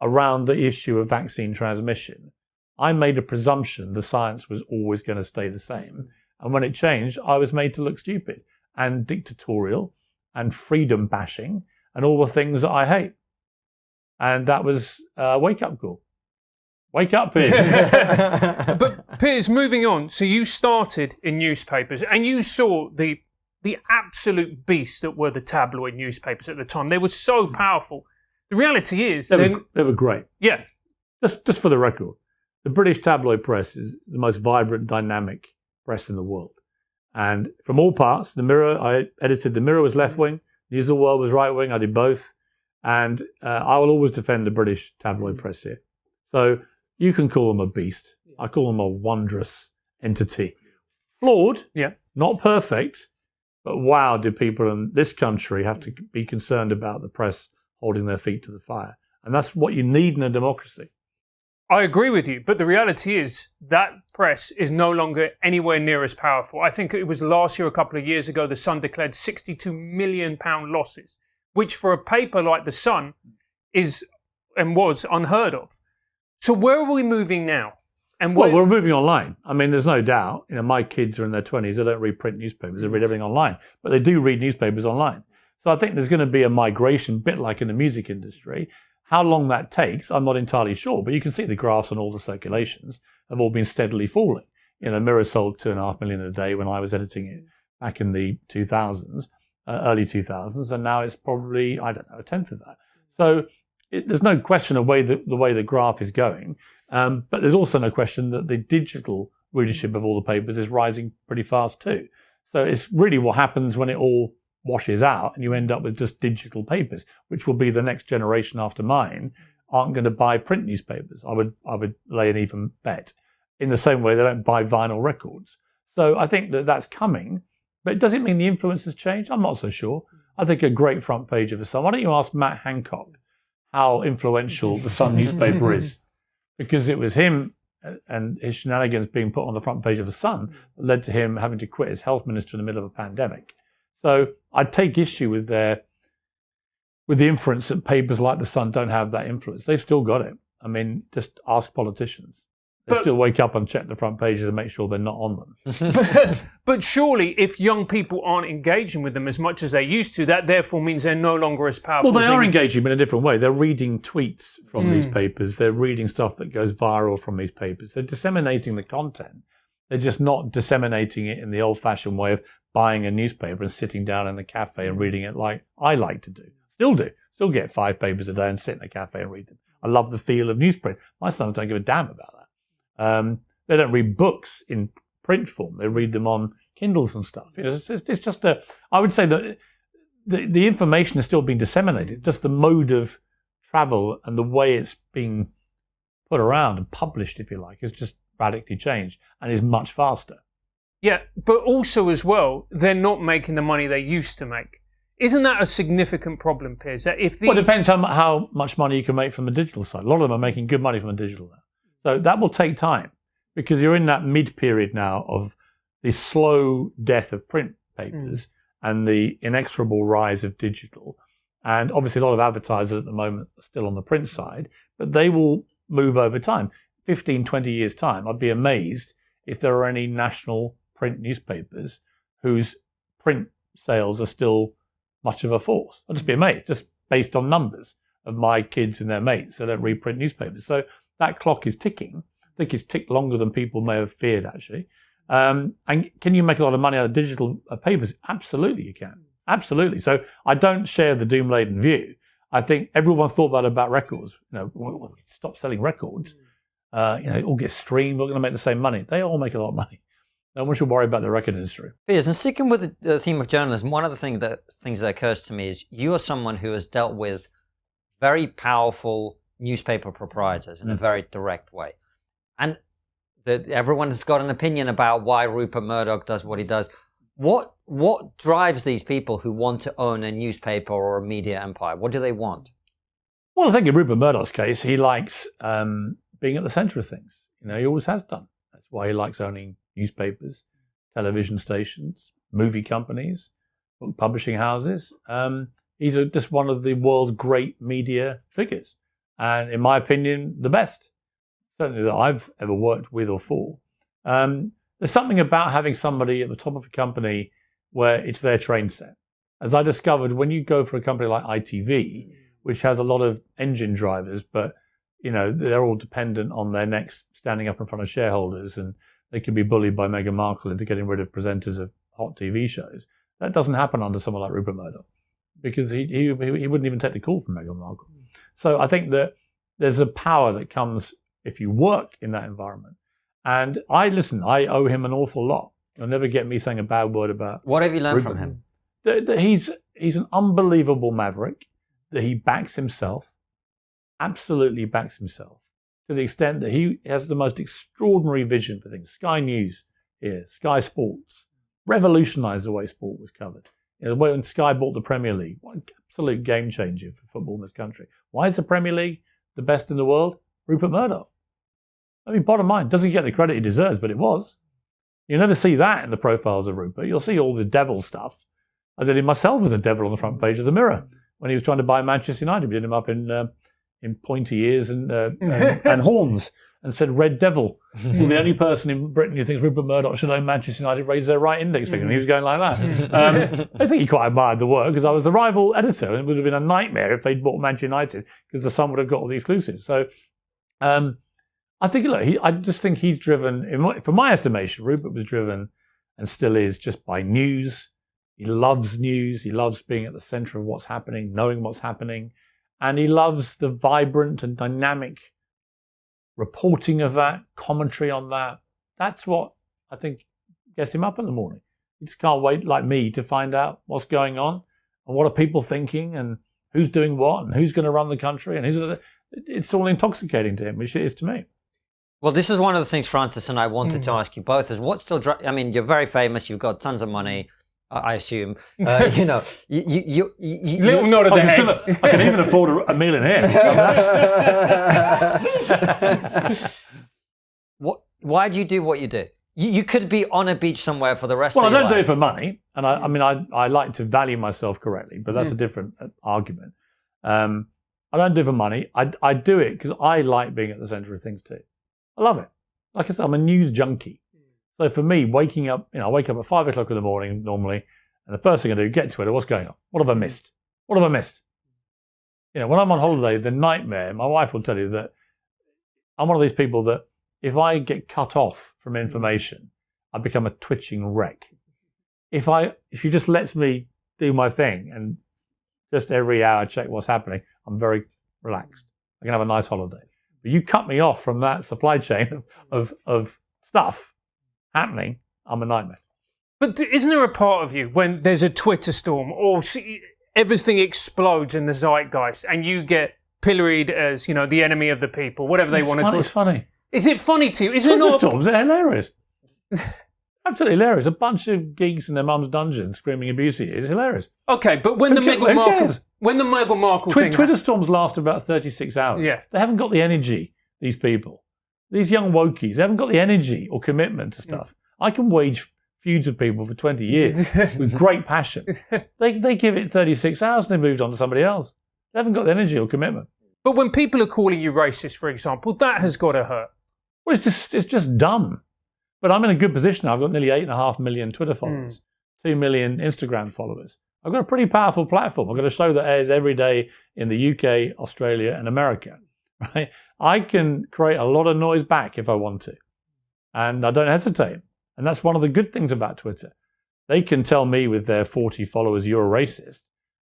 around the issue of vaccine transmission, I made a presumption the science was always going to stay the same. And when it changed, I was made to look stupid and dictatorial and freedom bashing and all the things that I hate. And that was a wake-up call. Wake up, Piers. But Piers, moving on. So you started in newspapers and you saw the absolute beasts that were the tabloid newspapers at the time. They were so powerful. The reality is... They were great. Yeah. Just for the record, the British tabloid press is the most vibrant, dynamic press in the world. And from all parts, the Mirror, I edited the Mirror was left-wing, News of the World was right-wing, I did both. And I will always defend the British tabloid press here. So you can call them a beast. I call them a wondrous entity. Flawed, not perfect, but wow, did people in this country have to be concerned about the press holding their feet to the fire. And that's what you need in a democracy. I agree with you, but the reality is that press is no longer anywhere near as powerful. I think it was last year, a couple of years ago, The Sun declared £62 million losses, which for a paper like The Sun is and was unheard of. So where are we moving now? And well, we're moving online. I mean, there's no doubt. My kids are in their 20s. They don't read print newspapers. They read everything online. But they do read newspapers online. So I think there's going to be a migration, a bit like in the music industry. How long that takes, I'm not entirely sure. But you can see the graphs on all the circulations have all been steadily falling. Mirror sold 2.5 million a day when I was editing it back in the 2000s, early 2000s. And now it's probably, I don't know, a tenth of that. So there's no question of the way the graph is going. But there's also no question that the digital readership of all the papers is rising pretty fast too. So it's really what happens when it all washes out and you end up with just digital papers, which will be the next generation after mine, aren't going to buy print newspapers. I would lay an even bet. In the same way they don't buy vinyl records. So I think that that's coming. But does it mean the influence has changed? I'm not so sure. I think a great front page of The Sun. Why don't you ask Matt Hancock how influential the Sun newspaper is? Because it was him and his shenanigans being put on the front page of The Sun that led to him having to quit as health minister in the middle of a pandemic. So I'd take issue with the inference that papers like The Sun don't have that influence. They've still got it. I mean, just ask politicians. They still wake up and check the front pages and make sure they're not on them. But surely if young people aren't engaging with them as much as they used to, that therefore means they're no longer as powerful. Well, they are engaging in a different way. They're reading tweets from these papers. They're reading stuff that goes viral from these papers. They're disseminating the content. They're just not disseminating it in the old-fashioned way of buying a newspaper and sitting down in a cafe and reading it like I like to do. Still do. Still get 5 papers a day and sit in a cafe and read them. I love the feel of newsprint. My sons don't give a damn about that. They don't read books in print form. They read them on Kindles and stuff. It's just I would say that the information is still being disseminated. Just the mode of travel and the way it's being put around and published, if you like, is just radically changed and is much faster. Yeah, but also as well, they're not making the money they used to make. Isn't that a significant problem, Piers? That if Well, it depends how much money you can make from the digital side. A lot of them are making good money from the digital now. So that will take time because you're in that mid-period now of the slow death of print papers and the inexorable rise of digital. And obviously a lot of advertisers at the moment are still on the print side, but they will move over time. 15, 20 years' time, I'd be amazed if there are any national print newspapers whose print sales are still much of a force. I'd just be amazed, just based on numbers of my kids and their mates that don't read print newspapers. So that clock is ticking. think it's ticked longer than people may have feared, actually. And can you make a lot of money out of digital papers? Absolutely, you can. Absolutely. So I don't share the doom-laden view. I think everyone thought about records. Stop selling records. It all gets streamed. We're going to make the same money. They all make a lot of money. No one should worry about the record industry. Piers, and sticking with the theme of journalism, one of the things that occurs to me is you are someone who has dealt with very powerful newspaper proprietors in a very direct way. And everyone has got an opinion about why Rupert Murdoch does what he does. What drives these people who want to own a newspaper or a media empire? What do they want? Well, I think in Rupert Murdoch's case, he likes being at the centre of things. He always has done. That's why he likes owning newspapers, television stations, movie companies, book publishing houses. He's just one of the world's great media figures. And in my opinion, the best, certainly that I've ever worked with or for. There's something about having somebody at the top of a company where it's their train set. As I discovered, when you go for a company like ITV, which has a lot of engine drivers, but they're all dependent on their next standing up in front of shareholders, and they can be bullied by Meghan Markle into getting rid of presenters of hot TV shows. That doesn't happen under someone like Rupert Murdoch, because he wouldn't even take the call from Meghan Markle. So I think that there's a power that comes if you work in that environment. And I owe him an awful lot. You'll never get me saying a bad word about What have you learned Rupert. from him? That he's an unbelievable maverick, that he backs himself, absolutely backs himself, to the extent that he has the most extraordinary vision for things. Sky News here, Sky Sports, revolutionised the way sport was covered. When Sky bought the Premier League, what an absolute game changer for football in this country. Why is the Premier League the best in the world? Rupert Murdoch. I mean, bottom line, doesn't get the credit he deserves, but it was. You never see that in the profiles of Rupert. You'll see all the devil stuff. I did it myself as a devil on the front page of the Mirror when he was trying to buy Manchester United. We did him up in pointy ears and horns and said Red Devil. Well, the only person in Britain who thinks Rupert Murdoch should own Manchester United raised their right index finger, and he was going like that. I think he quite admired the work, because I was the rival editor, and it would have been a nightmare if they'd bought Manchester United, because the Sun would have got all the exclusives. So I think, I just think he's driven, from my estimation, Rupert was driven and still is just by news. He loves news. He loves being at the centre of what's happening, knowing what's happening. And he loves the vibrant and dynamic reporting of that, commentary on that. That's what I think gets him up in the morning. He just can't wait, like me, to find out what's going on and what are people thinking and who's doing what and who's going to run the country. And it's all intoxicating to him, which it is to me. Well, this is one of the things Francis and I wanted to ask you both is what still you're very famous, you've got tons of money, I assume. Little nod of the head. I can even afford a meal in here. Why do you do what you do? You could be on a beach somewhere for the rest of your life. Well, I don't do it for money. And I like to value myself correctly, but that's a different argument. I don't do it for money. I do it because I like being at the centre of things too. I love it. Like I said, I'm a news junkie. So for me, waking up, I wake up at 5 o'clock in the morning normally, and the first thing I do, get Twitter, what's going on? What have I missed? What have I missed? When I'm on holiday, the nightmare, my wife will tell you that I'm one of these people that if I get cut off from information, I become a twitching wreck. If she just lets me do my thing and just every hour check what's happening, I'm very relaxed. I can have a nice holiday. But you cut me off from that supply chain of stuff happening, I'm a nightmare. But isn't there a part of you when there's a Twitter storm or everything explodes in the zeitgeist and you get pilloried as, the enemy of the people, whatever they want to call it? It's funny. Is it funny to you? Is Twitter it not? storms are hilarious. Absolutely hilarious. A bunch of geeks in their mum's dungeon screaming abuse at you is hilarious. Okay, but when the Meghan Markle thing... Twitter storms last about 36 hours. Yeah. They haven't got the energy, these people. These young wokies, they haven't got the energy or commitment to stuff. I can wage feuds with people for 20 years with great passion. They give it 36 hours and they moved on to somebody else. They haven't got the energy or commitment. But when people are calling you racist, for example, that has got to hurt. Well, it's just dumb. But I'm in a good position now. I've got nearly 8.5 million Twitter followers, 2 million Instagram followers. I've got a pretty powerful platform. I've got a show that airs every day in the UK, Australia and America. right? I can create a lot of noise back if I want to. And I don't hesitate. And that's one of the good things about Twitter. They can tell me with their 40 followers, you're a racist.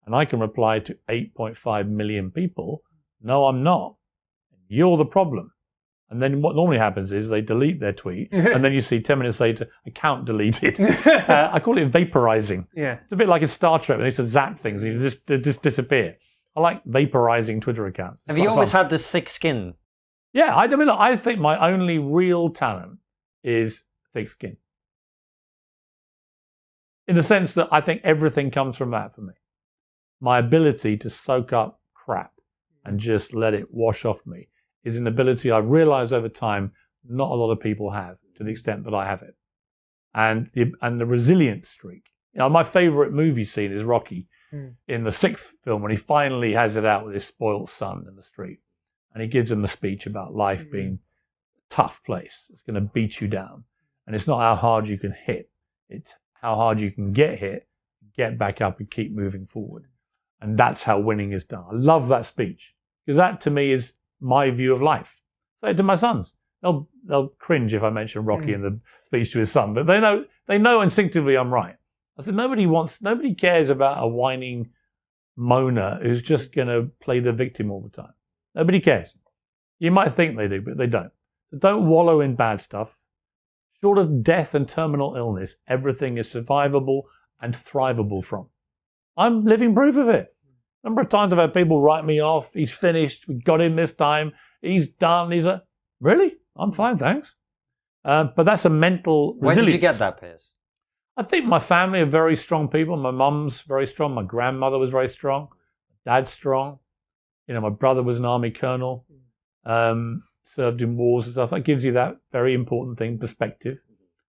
And I can reply to 8.5 million people, no, I'm not. You're the problem. And then what normally happens is they delete their tweet, and then you see 10 minutes later, account deleted. I call it vaporizing. Yeah. It's a bit like a Star Trek. They used to zap things, and they just disappear. I like vaporizing Twitter accounts. Have you always had this thick skin? Yeah, I mean, look, I think my only real talent is thick skin. In the sense that I think everything comes from that for me. My ability to soak up crap and just let it wash off me is an ability I've realized over time not a lot of people have to the extent that I have it. And the resilience streak. You know, my favorite movie scene is Rocky in the 6th film when he finally has it out with his spoiled son in the street. And he gives him a speech about life being a tough place. It's going to beat you down. And it's not how hard you can hit. It's how hard you can get hit, get back up and keep moving forward. And that's how winning is done. I love that speech because that to me is my view of life. Say it to my sons. They'll cringe if I mention Rocky in the speech to his son, but they know instinctively I'm right. I said nobody cares about a whining moaner who's just going to play the victim all the time. Nobody cares. You might think they do, but they don't. So don't wallow in bad stuff. Short of death and terminal illness, everything is survivable and thrivable from. I'm living proof of it. A number of times I've had people write me off. He's finished. We got him this time. He's done. He's a, really? I'm fine, thanks. But that's a mental resilience. Where did you get that, Piers? I think my family are very strong people. My mum's very strong. My grandmother was very strong. My dad's strong. You know, my brother was an army colonel, served in wars and stuff. That gives you that very important thing, perspective.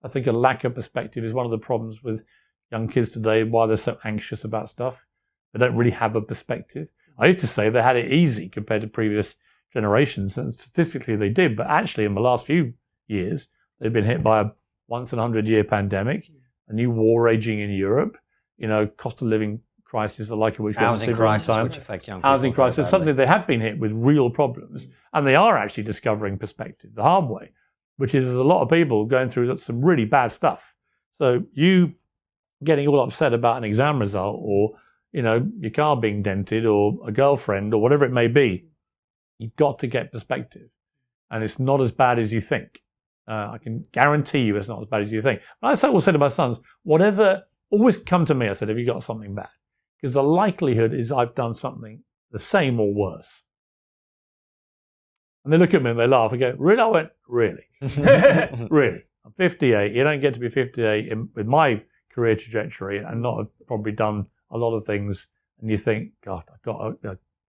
I think a lack of perspective is one of the problems with young kids today, why they're so anxious about stuff. They don't really have a perspective. I used to say they had it easy compared to previous generations, and statistically they did, but actually in the last few years, they've been hit by a once in 100-year pandemic, a new war raging in Europe, you know, cost of living crisis, the like of which we haven't seen for a long time. Which affects young people. Housing crisis, suddenly they have been hit with real problems, and they are actually discovering perspective the hard way, which is a lot of people going through some really bad stuff. So you getting all upset about an exam result, or you know, your car being dented, or a girlfriend, or whatever it may be, you've got to get perspective. And it's not as bad as you think. I can guarantee you it's not as bad as you think. But I always said to my sons, whatever, always come to me, I said, have you got something bad? Because the likelihood is I've done something the same or worse. And they look at me and they laugh and go, really? I went, really? Really? I'm 58. You don't get to be 58 with my career trajectory and not have probably done a lot of things, and you think, God, I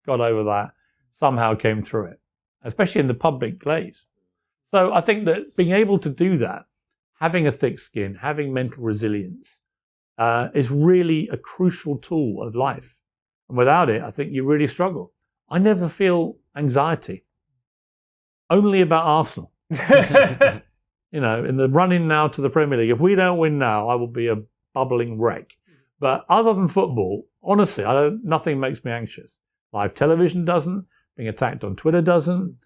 got over that, somehow came through it, especially in the public glaze. So I think that being able to do that, having a thick skin, having mental resilience, is really a crucial tool of life. And without it, I think you really struggle. I never feel anxiety, only about Arsenal. You know, in the run-in now to the Premier League, if we don't win now, I will be a bubbling wreck. But other than football, honestly, nothing makes me anxious. Live television doesn't. Being attacked on Twitter doesn't.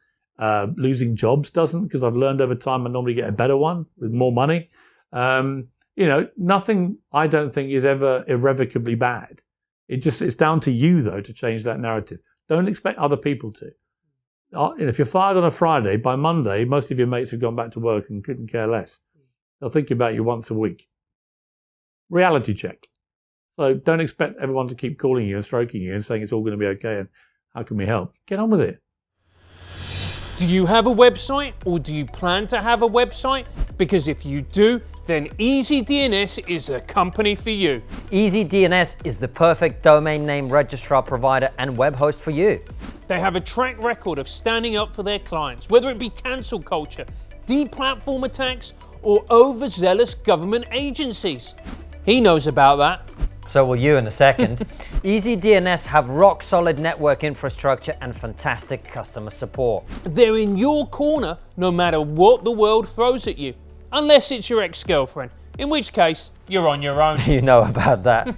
Losing jobs doesn't, because I've learned over time I normally get a better one with more money. You know, nothing I don't think is ever irrevocably bad. It's down to you, though, to change that narrative. Don't expect other people to. If you're fired on a Friday, by Monday, most of your mates have gone back to work and couldn't care less. They'll think about you once a week. Reality check. So don't expect everyone to keep calling you and stroking you and saying it's all going to be okay and how can we help? Get on with it. Do you have a website, or do you plan to have a website? Because if you do, then EasyDNS is a company for you. EasyDNS is the perfect domain name registrar provider and web host for you. They have a track record of standing up for their clients, whether it be cancel culture, deplatform attacks, or overzealous government agencies. He knows about that. So will you in a second. EasyDNS have rock solid network infrastructure and fantastic customer support. They're in your corner no matter what the world throws at you, unless it's your ex-girlfriend, in which case you're on your own. You know about that.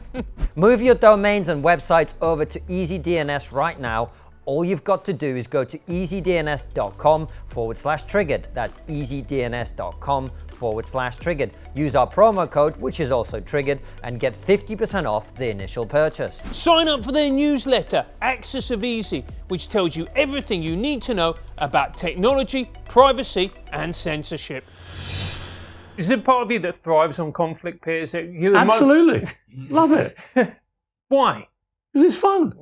Move your domains and websites over to EasyDNS right now, all you've got to do is go to easydns.com/triggered. That's easydns.com/triggered. Use our promo code, which is also triggered, and get 50% off the initial purchase. Sign up for their newsletter, Axis of Easy, which tells you everything you need to know about technology, privacy, and censorship. Is there part of you that thrives on conflict, Piers? Absolutely. Love it. Why? Because it's fun.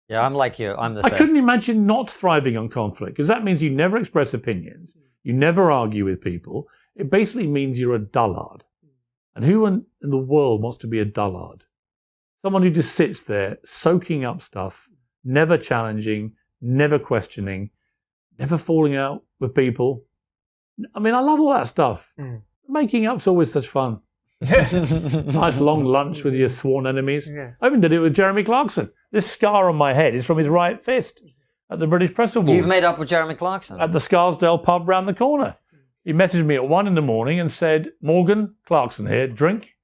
Yeah, I'm like you. I'm the same. I couldn't imagine not thriving on conflict, because that means you never express opinions. You never argue with people. It basically means you're a dullard. And who in the world wants to be a dullard? Someone who just sits there soaking up stuff, never challenging, never questioning, never falling out with people. I mean, I love all that stuff. Making up's always such fun. Nice long lunch with your sworn enemies. Yeah. I even did it with Jeremy Clarkson. This scar on my head is from his right fist at the British Press Awards. You've made up with Jeremy Clarkson? At the Scarsdale pub round the corner. He messaged me at 1 a.m. and said, Morgan, Clarkson here, drink.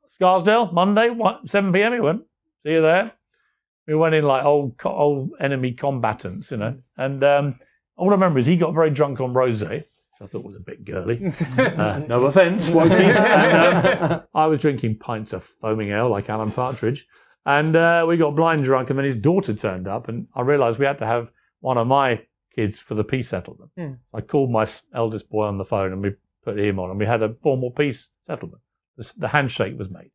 Scarsdale, Monday, 7 p.m. He went, see you there. We went in like old enemy combatants, you know. And all I remember is he got very drunk on rosé, which I thought was a bit girly. No offence, wokies. And I was drinking pints of foaming ale like Alan Partridge. And we got blind drunk, and then his daughter turned up, and I realised we had to have one of my kids for the peace settlement. I called my eldest boy on the phone, and we put him on, and we had a formal peace settlement. The handshake was made,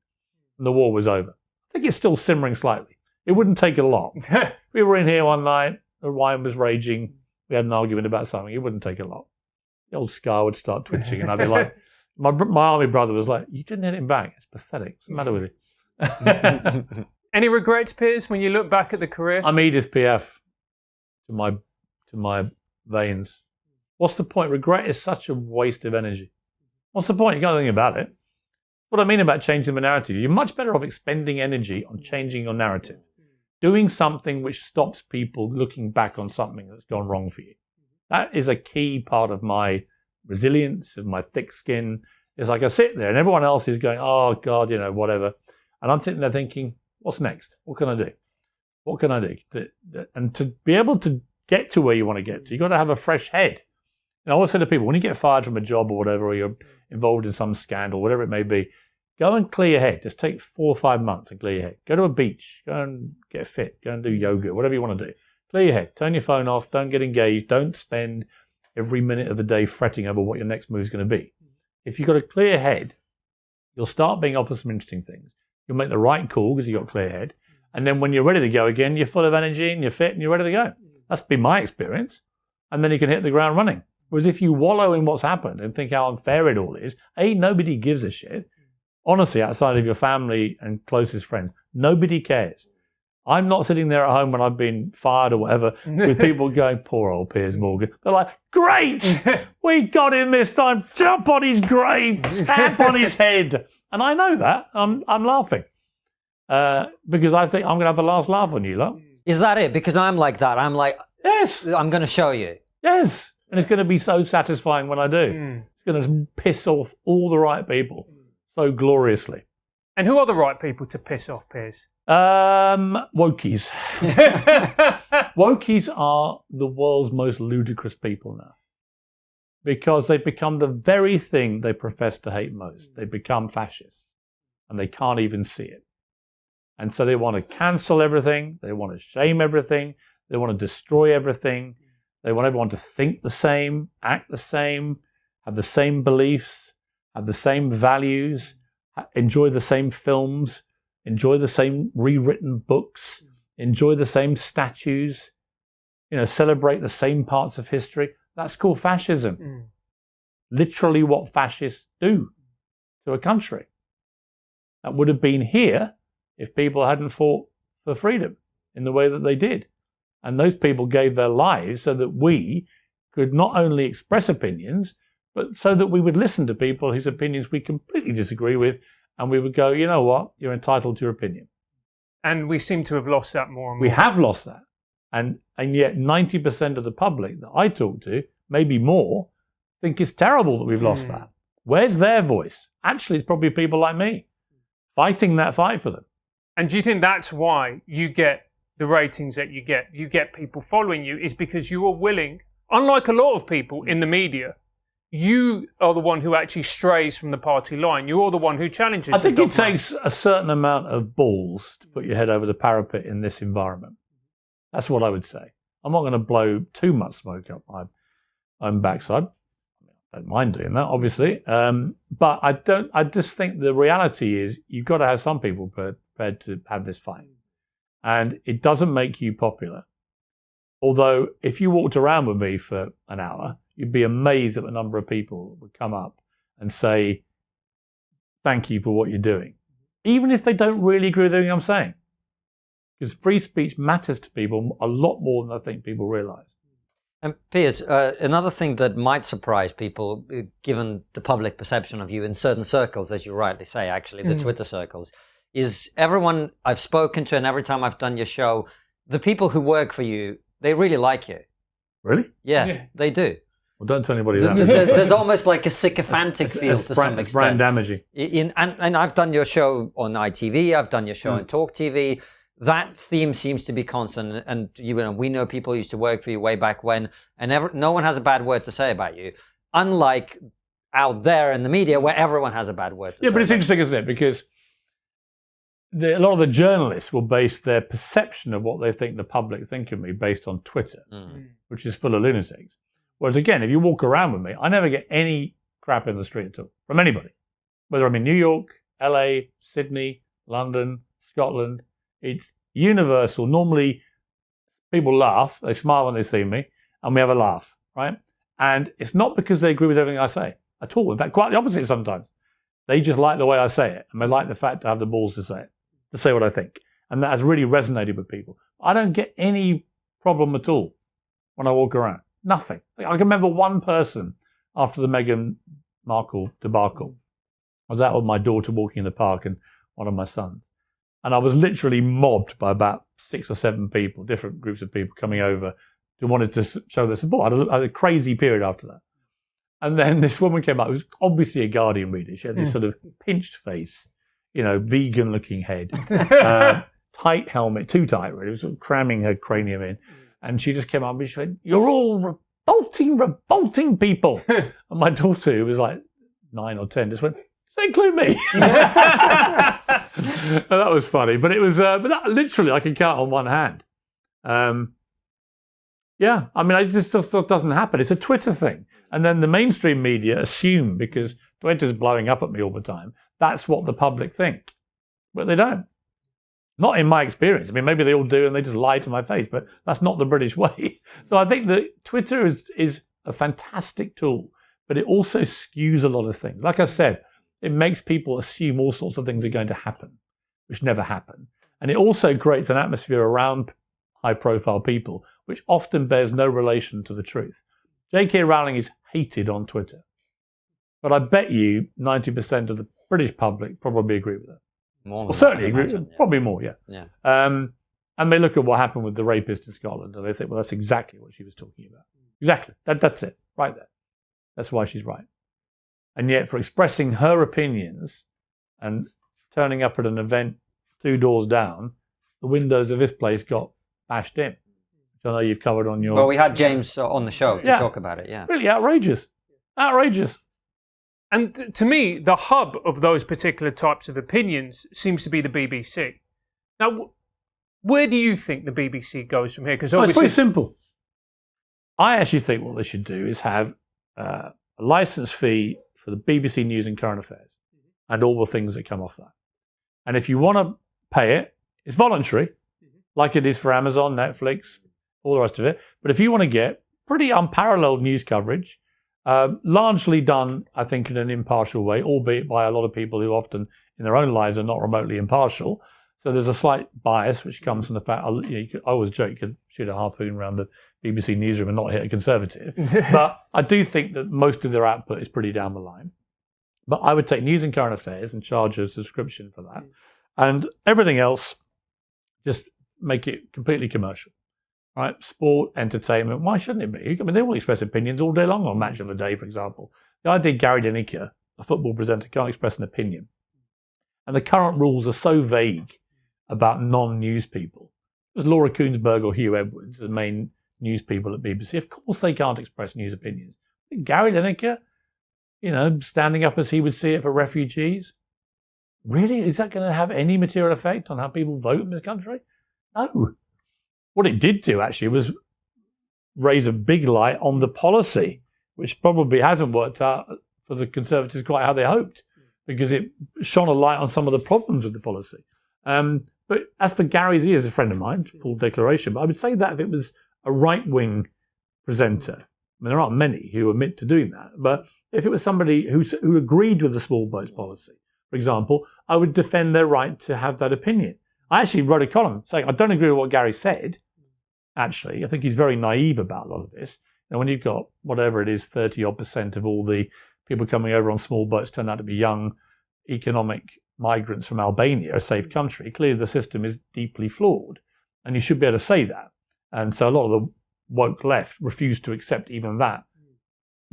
and the war was over. I think it's still simmering slightly. It wouldn't take a lot. We were in here one night, the wine was raging, we had an argument about something, it wouldn't take a lot. The old scar would start twitching, and I'd be like, my army brother was like, you didn't hit him back, it's pathetic, what's the matter with you? Any regrets, Piers, when you look back at the career? I'm Edith Piaf to my veins. What's the point? Regret is such a waste of energy. What's the point? You can't do anything about it. What I mean about changing the narrative, you're much better off expending energy on changing your narrative. Doing something which stops people looking back on something that's gone wrong for you. That is a key part of my resilience, of my thick skin. It's like I sit there and everyone else is going, oh God, you know, whatever. And I'm sitting there thinking, what's next? What can I do? What can I do? And to be able to get to where you want to get to, you've got to have a fresh head. And I always say to people, when you get fired from a job or whatever, or you're involved in some scandal, whatever it may be, go and clear your head. Just take 4 or 5 months and clear your head. Go to a beach. Go and get fit. Go and do yoga, whatever you want to do. Clear your head. Turn your phone off. Don't get engaged. Don't spend every minute of the day fretting over what your next move is going to be. If you've got a clear head, you'll start being offered some interesting things. You'll make the right call because you've got a clear head. And then when you're ready to go again, you're full of energy and you're fit and you're ready to go. That's been my experience. And then you can hit the ground running. Whereas if you wallow in what's happened and think how unfair it all is, nobody gives a shit. Honestly, outside of your family and closest friends, nobody cares. I'm not sitting there at home when I've been fired or whatever with people going, poor old Piers Morgan. They're like, great, we got him this time. Jump on his grave, stamp on his head. And I know that. I'm laughing because I think I'm going to have the last laugh on you lot. Is that it? Because I'm like that. I'm like, yes, I'm going to show you. Yes. And it's going to be so satisfying when I do. It's going to piss off all the right people so gloriously. And who are the right people to piss off, Piers? Wokies. Wokies are the world's most ludicrous people now because they've become the very thing they profess to hate most. They become fascists and they can't even see it. And so they want to cancel everything. They want to shame everything. They want to destroy everything. They want everyone to think the same, act the same, have the same beliefs, have the same values, enjoy the same films, enjoy the same rewritten books, enjoy the same statues, celebrate the same parts of history. That's called fascism. Literally what fascists do to a country. That would have been here if people hadn't fought for freedom in the way that they did. And those people gave their lives so that we could not only express opinions, but so that we would listen to people whose opinions we completely disagree with, and we would go, you know what, you're entitled to your opinion. And we seem to have lost that more and more. We have lost that. And yet 90% of the public that I talk to, maybe more, think it's terrible that we've lost that. Where's their voice? Actually, it's probably people like me fighting that fight for them. And do you think that's why you get the ratings that you get people following you, is because you are willing, unlike a lot of people in the media, you are the one who actually strays from the party line. You're the one who challenges. I think it takes a certain amount of balls to put your head over the parapet in this environment. That's what I would say. I'm not going to blow too much smoke up my own backside. I don't mind doing that, obviously. But I just think the reality is you've got to have some people prepared to have this fight. And it doesn't make you popular. Although if you walked around with me for an hour, you'd be amazed at the number of people that would come up and say, thank you for what you're doing. Even if they don't really agree with everything I'm saying. Because free speech matters to people a lot more than I think people realise. And Piers, another thing that might surprise people, given the public perception of you in certain circles, as you rightly say, actually, the Twitter circles, is everyone I've spoken to and every time I've done your show, the people who work for you, they really like you. Really? Yeah, they do. Well, don't tell anybody that. There's almost like a sycophantic feel to some extent. It's brand damaging. And I've done your show on ITV, I've done your show on TalkTV. That theme seems to be constant, and we know people who used to work for you way back when, and no one has a bad word to say about you, unlike out there in the media where everyone has a bad word to say. Yeah, but it's interesting, isn't it? Because a lot of the journalists will base their perception of what they think the public think of me based on Twitter, which is full of lunatics. Whereas again, if you walk around with me, I never get any crap in the street at all from anybody, whether I'm in New York, LA, Sydney, London, Scotland. It's universal. Normally, people laugh, they smile when they see me, and we have a laugh, right? And it's not because they agree with everything I say at all. In fact, quite the opposite sometimes. They just like the way I say it, and they like the fact to have the balls to say it, to say what I think. And that has really resonated with people. I don't get any problem at all when I walk around. Nothing. I can remember one person after the Meghan Markle debacle. I was out with my daughter walking in the park and one of my sons. And I was literally mobbed by about 6 or 7 people, different groups of people coming over who wanted to show their support. I had a crazy period after that. And then this woman came up, who was obviously a Guardian reader. She had this sort of pinched face, vegan-looking head, tight helmet, too tight really, it was sort of cramming her cranium in. And she just came up and she said, "You're all revolting people." And my daughter, who was like 9 or 10, just went, "Does that include me?" And that was funny, but it was, but that literally I can count on one hand. Yeah, I mean, it just doesn't happen. It's a Twitter thing. And then the mainstream media assume, because Twitter's blowing up at me all the time, that's what the public think. But they don't. Not in my experience. I mean, maybe they all do and they just lie to my face, but that's not the British way. So I think that Twitter is a fantastic tool, but it also skews a lot of things. Like I said, it makes people assume all sorts of things are going to happen, which never happen. And it also creates an atmosphere around high-profile people, which often bears no relation to the truth. J.K. Rowling is hated on Twitter, but I bet you 90% of the British public probably agree with her. More well, certainly agree, probably more, yeah. And they look at what happened with the rapist in Scotland, and they think, well, that's exactly what she was talking about. Exactly. That's it, right there. That's why she's right. And yet, for expressing her opinions and turning up at an event 2 doors down, the windows of this place got bashed in. Which I know you've covered on your... Well, we had James on the show to talk about it, yeah. Really outrageous. Outrageous. And to me, the hub of those particular types of opinions seems to be the BBC. Now, where do you think the BBC goes from here? Because it's very simple. I actually think what they should do is have a license fee for the BBC News and Current Affairs and all the things that come off that. And if you want to pay it, it's voluntary, like it is for Amazon, Netflix, all the rest of it. But if you want to get pretty unparalleled news coverage, largely done, I think, in an impartial way, albeit by a lot of people who often in their own lives are not remotely impartial. So there's a slight bias which comes from the fact, I always joke you could shoot a harpoon around the BBC newsroom and not hit a Conservative. But I do think that most of their output is pretty down the line. But I would take News and Current Affairs and charge a subscription for that. And everything else, just make it completely commercial. Right? Sport, entertainment, why shouldn't it be? I mean, they all express opinions all day long on Match of the Day, for example. The idea Gary Lineker, a football presenter, can't express an opinion. And the current rules are so vague about non-news people was Laura Koonsberg or Hugh Edwards, the main news people at BBC, of course they can't express news opinions. Gary Lineker, standing up as he would see it for refugees. Really? Is that going to have any material effect on how people vote in this country? No. What it did do, actually, was raise a big light on the policy, which probably hasn't worked out for the Conservatives quite how they hoped, because it shone a light on some of the problems with the policy. But as for Gary, he is a friend of mine, full declaration, but I would say that if it was a right-wing presenter, I mean, there aren't many who admit to doing that, but if it was somebody who agreed with the small boats policy, for example, I would defend their right to have that opinion. I actually wrote a column saying I don't agree with what Gary said. Actually, I think he's very naive about a lot of this. And when you've got whatever it is, 30-odd% of all the people coming over on small boats turn out to be young economic migrants from Albania, a safe country, clearly the system is deeply flawed. And you should be able to say that. And so a lot of the woke left refuse to accept even that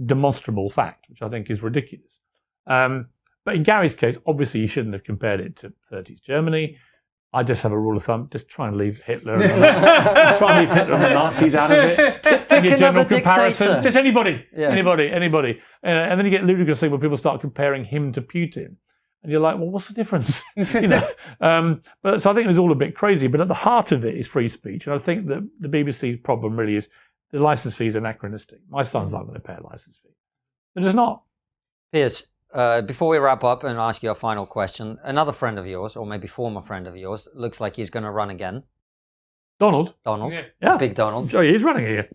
demonstrable fact, which I think is ridiculous. But in Gary's case, obviously, he shouldn't have compared it to 30s Germany. I just have a rule of thumb: just try and leave Hitler and the Nazis out of it. Pick Your general another comparisons, dictator. just anybody. Yeah. And then you get ludicrous thing when people start comparing him to Putin, and you're like, well, what's the difference? But so I think it was all a bit crazy. But at the heart of it is free speech, and I think that the BBC's problem really is the license fee is anachronistic. My son's not going to pay a license fee. They're just not. Piers, before we wrap up and ask you a final question, another friend of yours, or maybe former friend of yours, looks like he's going to run again. Donald. Yeah. Big Donald. Oh, he's running here.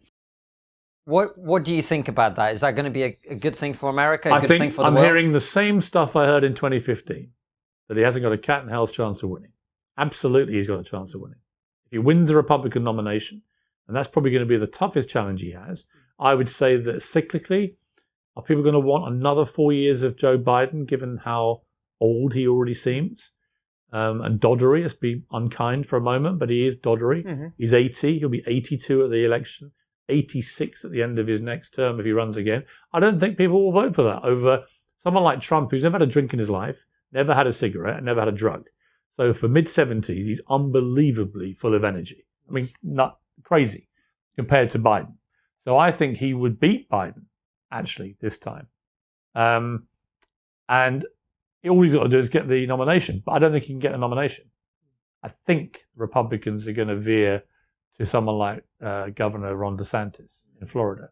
What do you think about that? Is that going to be a good thing for America? A good thing for the I'm world? hearing the same stuff I heard in 2015, that he hasn't got a cat and hell's chance of winning. Absolutely, he's got a chance of winning. If he wins the Republican nomination, and that's probably going to be the toughest challenge he has, I would say that cyclically, are people going to want another 4 years of Joe Biden, given how old he already seems? And doddery, let's be unkind for a moment, but he is doddery. Mm-hmm. He's 80, he'll be 82 at the election, 86 at the end of his next term if he runs again. I don't think people will vote for that over someone like Trump, who's never had a drink in his life, never had a cigarette, and never had a drug. So for mid-70s, he's unbelievably full of energy. I mean, not crazy compared to Biden. So I think he would beat Biden, actually, this time. And all he's got to do is get the nomination. But I don't think he can get the nomination. I think Republicans are going to veer to someone like Governor Ron DeSantis in Florida.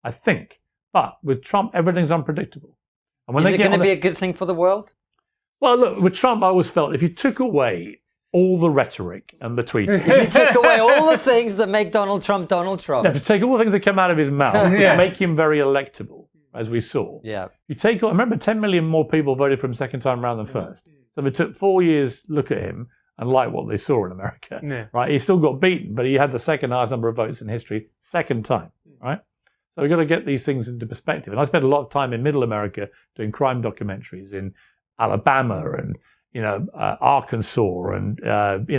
I think. But with Trump, everything's unpredictable. And when is it going to be a good thing for the world? Well, look, with Trump, I always felt if you took away all the rhetoric and the tweeting. If you took away all the things that make Donald Trump Donald Trump. If you take all the things that come out of his mouth, which make him very electable, as we saw. Yeah. You take, remember, 10 million more people voted for him second time around than first. So if it took 4 years to look at him and like what they saw in America, right? He still got beaten, but he had the second highest number of votes in history, second time, right? So we've got to get these things into perspective. And I spent a lot of time in Middle America doing crime documentaries in Alabama and Arkansas and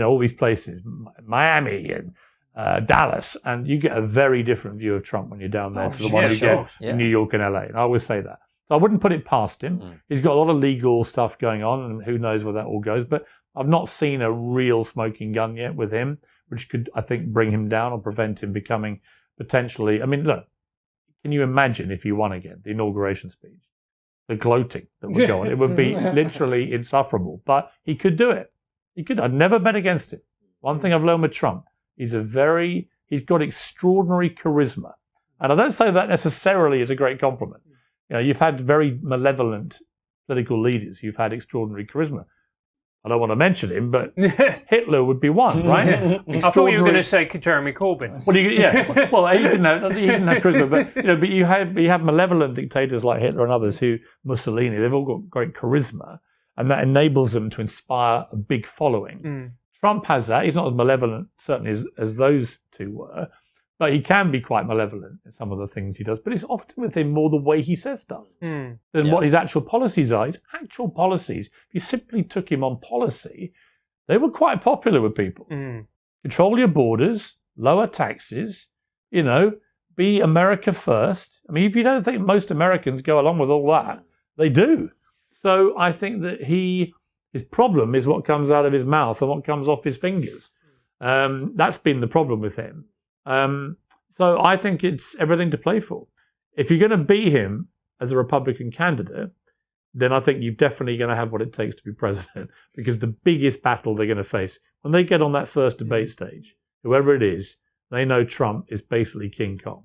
all these places, Miami and Dallas, and you get a very different view of Trump when you're down there to the one you get in New York and LA. And I always say that. So I wouldn't put it past him. He's got a lot of legal stuff going on, and who knows where that all goes. But I've not seen a real smoking gun yet with him, which could, I think, bring him down or prevent him becoming potentially. I mean, look, can you imagine if he won again, the inauguration speech? The gloating that would go on. It would be literally insufferable. But he could do it. He could. I'd never bet against him. One thing I've learned with Trump, he's got extraordinary charisma. And I don't say that necessarily as a great compliment. You've had very malevolent political leaders who've had extraordinary charisma. I don't want to mention him, but Hitler would be one, right? I thought you were going to say Jeremy Corbyn. Well, he didn't have charisma, but you have malevolent dictators like Hitler and others Mussolini, they've all got great charisma, and that enables them to inspire a big following. Trump has that. He's not as malevolent, certainly, as those two were, but he can be quite malevolent in some of the things he does. But it's often with him more the way he says stuff than what his actual policies are. His actual policies, if you simply took him on policy, they were quite popular with people. Control your borders, lower taxes, be America first. I mean, if you don't think most Americans go along with all that, they do. So I think that his problem is what comes out of his mouth and what comes off his fingers. That's been the problem with him. So I think it's everything to play for. If you're going to beat him as a Republican candidate, then I think you're definitely going to have what it takes to be president, because the biggest battle they're going to face, when they get on that first debate stage, whoever it is, they know Trump is basically King Kong,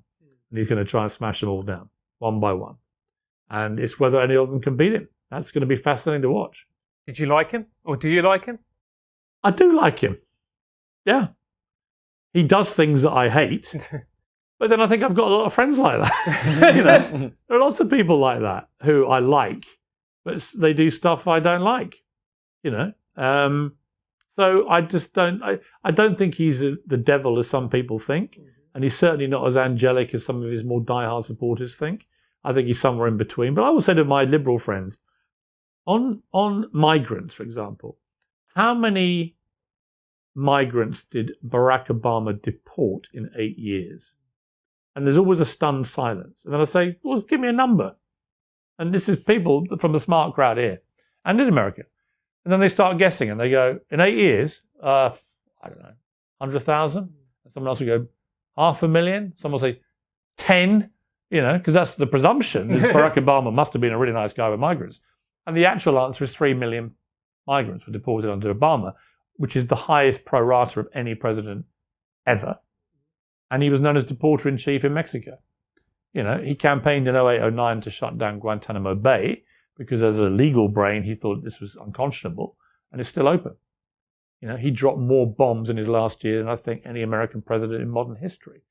and he's going to try and smash them all down, one by one. And it's whether any of them can beat him. That's going to be fascinating to watch. Did you like him? Or do you like him? I do like him. Yeah. He does things that I hate. But then I think I've got a lot of friends like that. There are lots of people like that who I like, but they do stuff I don't like. So I just don't. I don't think he's the devil as some people think, and he's certainly not as angelic as some of his more diehard supporters think. I think he's somewhere in between. But I will say to my liberal friends, on migrants, for example, how many migrants did Barack Obama deport in 8 years? And there's always a stunned silence. And then I say, well, give me a number. And this is people from the smart crowd here and in America. And then they start guessing and they go, in 8 years, I don't know, 100,000? And someone else will go, 500,000? Someone will say 10, because that's the presumption. Barack Obama must have been a really nice guy with migrants. And the actual answer is 3 million migrants were deported under Obama, which is the highest pro rata of any president ever. And he was known as deporter-in-chief in Mexico. He campaigned in 2008-09 to shut down Guantanamo Bay because as a legal brain, he thought this was unconscionable, and it's still open. He dropped more bombs in his last year than I think any American president in modern history.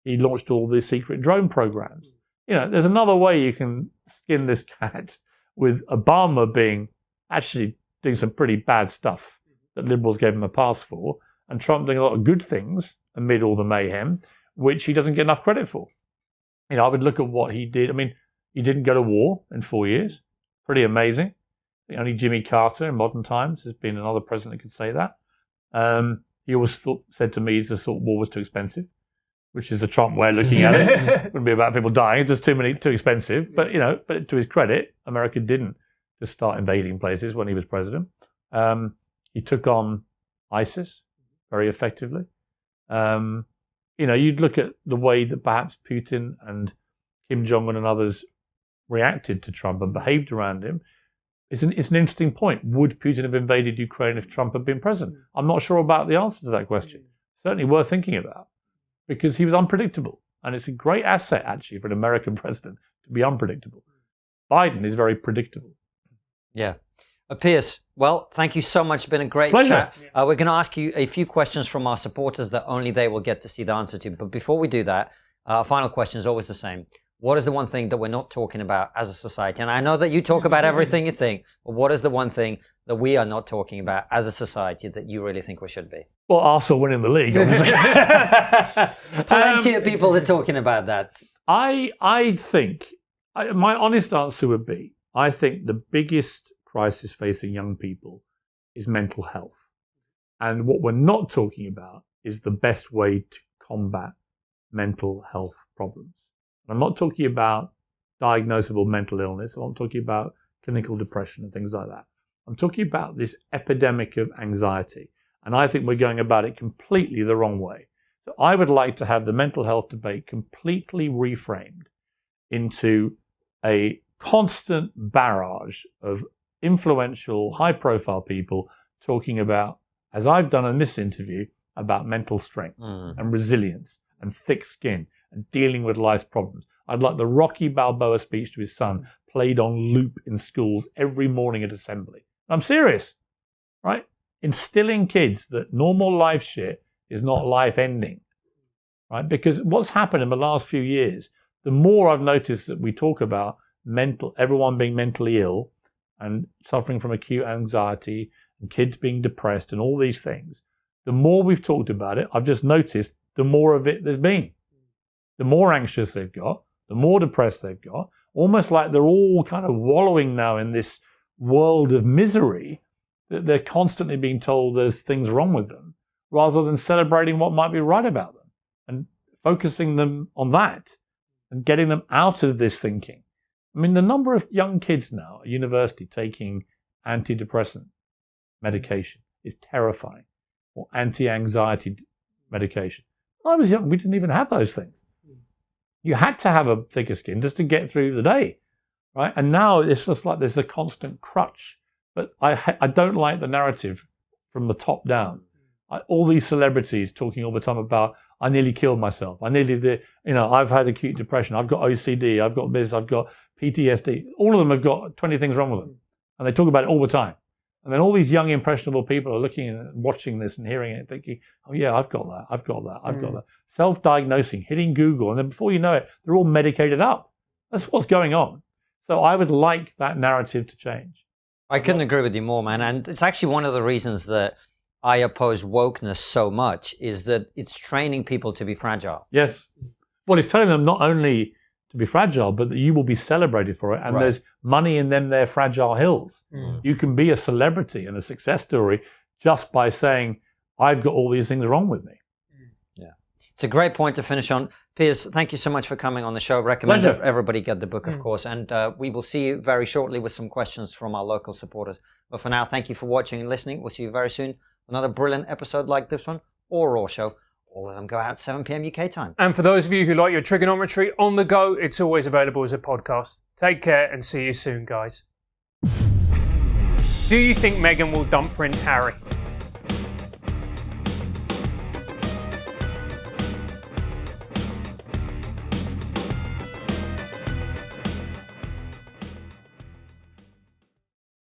He launched all the secret drone programs. There's another way you can skin this cat, with Obama being actually doing some pretty bad stuff that liberals gave him a pass for, and Trump doing a lot of good things amid all the mayhem, which he doesn't get enough credit for. I would look at what he did. I mean, he didn't go to war in 4 years. Pretty amazing. Only Jimmy Carter in modern times has been another president that could say that. He always said to me he just thought war was too expensive, which is a Trump way of looking at it. Wouldn't be about people dying. It's just too expensive. But, but to his credit, America didn't just start invading places when he was president. He took on ISIS very effectively. You'd look at the way that perhaps Putin and Kim Jong-un and others reacted to Trump and behaved around him. It's an interesting point. Would Putin have invaded Ukraine if Trump had been president? I'm not sure about the answer to that question. Certainly worth thinking about, because he was unpredictable. And it's a great asset, actually, for an American president to be unpredictable. Biden is very predictable. Yeah. Piers, well, thank you so much. It's been a great chat. We're going to ask you a few questions from our supporters that only they will get to see the answer to. But before we do that, our final question is always the same. What is the one thing that we're not talking about as a society? And I know that you talk about everything you think, but what is the one thing that we are not talking about as a society that you really think we should be? Well, Arsenal winning the league, obviously. Plenty of people are talking about that. I think, my honest answer would be, I think the biggest crisis facing young people is mental health. And what we're not talking about is the best way to combat mental health problems. I'm not talking about diagnosable mental illness. I'm not talking about clinical depression and things like that. I'm talking about this epidemic of anxiety. And I think we're going about it completely the wrong way. So I would like to have the mental health debate completely reframed into a constant barrage of influential, high-profile people talking about, as I've done in this interview, about mental strength and resilience and thick skin and dealing with life's problems. I'd like the Rocky Balboa speech to his son played on loop in schools every morning at assembly. I'm serious, right? Instilling kids that normal life shit is not life ending, right? Because what's happened in the last few years, the more I've noticed that we talk about everyone being mentally ill and suffering from acute anxiety and kids being depressed and all these things, the more we've talked about it, I've just noticed the more of it there's been. The more anxious they've got, the more depressed they've got, almost like they're all kind of wallowing now in this world of misery that they're constantly being told there's things wrong with them, rather than celebrating what might be right about them and focusing them on that and getting them out of this thinking. I mean, the number of young kids now at university taking antidepressant medication is terrifying. or anti-anxiety medication. When I was young, we didn't even have those things. You had to have a thicker skin just to get through the day, right? And now it's just like there's a constant crutch. But I don't like the narrative from the top down. All these celebrities talking all the time about, I nearly killed myself. I've had acute depression. I've got OCD. I've got this. I've got PTSD. All of them have got 20 things wrong with them. And they talk about it all the time. And then all these young, impressionable people are looking and watching this and hearing it and thinking, oh yeah, I've got that. I've got that. I've got that. Self-diagnosing, hitting Google. And then before you know it, they're all medicated up. That's what's going on. So I would like that narrative to change. I couldn't agree with you more, man. And it's actually one of the reasons that I oppose wokeness so much is that it's training people to be fragile. Yes. Well, it's telling them not only to be fragile, but that you will be celebrated for it. And there's money in them, their fragile hills. You can be a celebrity and a success story just by saying, I've got all these things wrong with me. Yeah. It's a great point to finish on. Piers, thank you so much for coming on the show. Recommend that everybody get the book, of course. And we will see you very shortly with some questions from our local supporters. But for now, thank you for watching and listening. We'll see you very soon. Another brilliant episode like this one, or Raw Show. All of them go out 7 p.m. UK time. And for those of you who like your trigonometry on the go, it's always available as a podcast. Take care and see you soon, guys. Do you think Meghan will dump Prince Harry?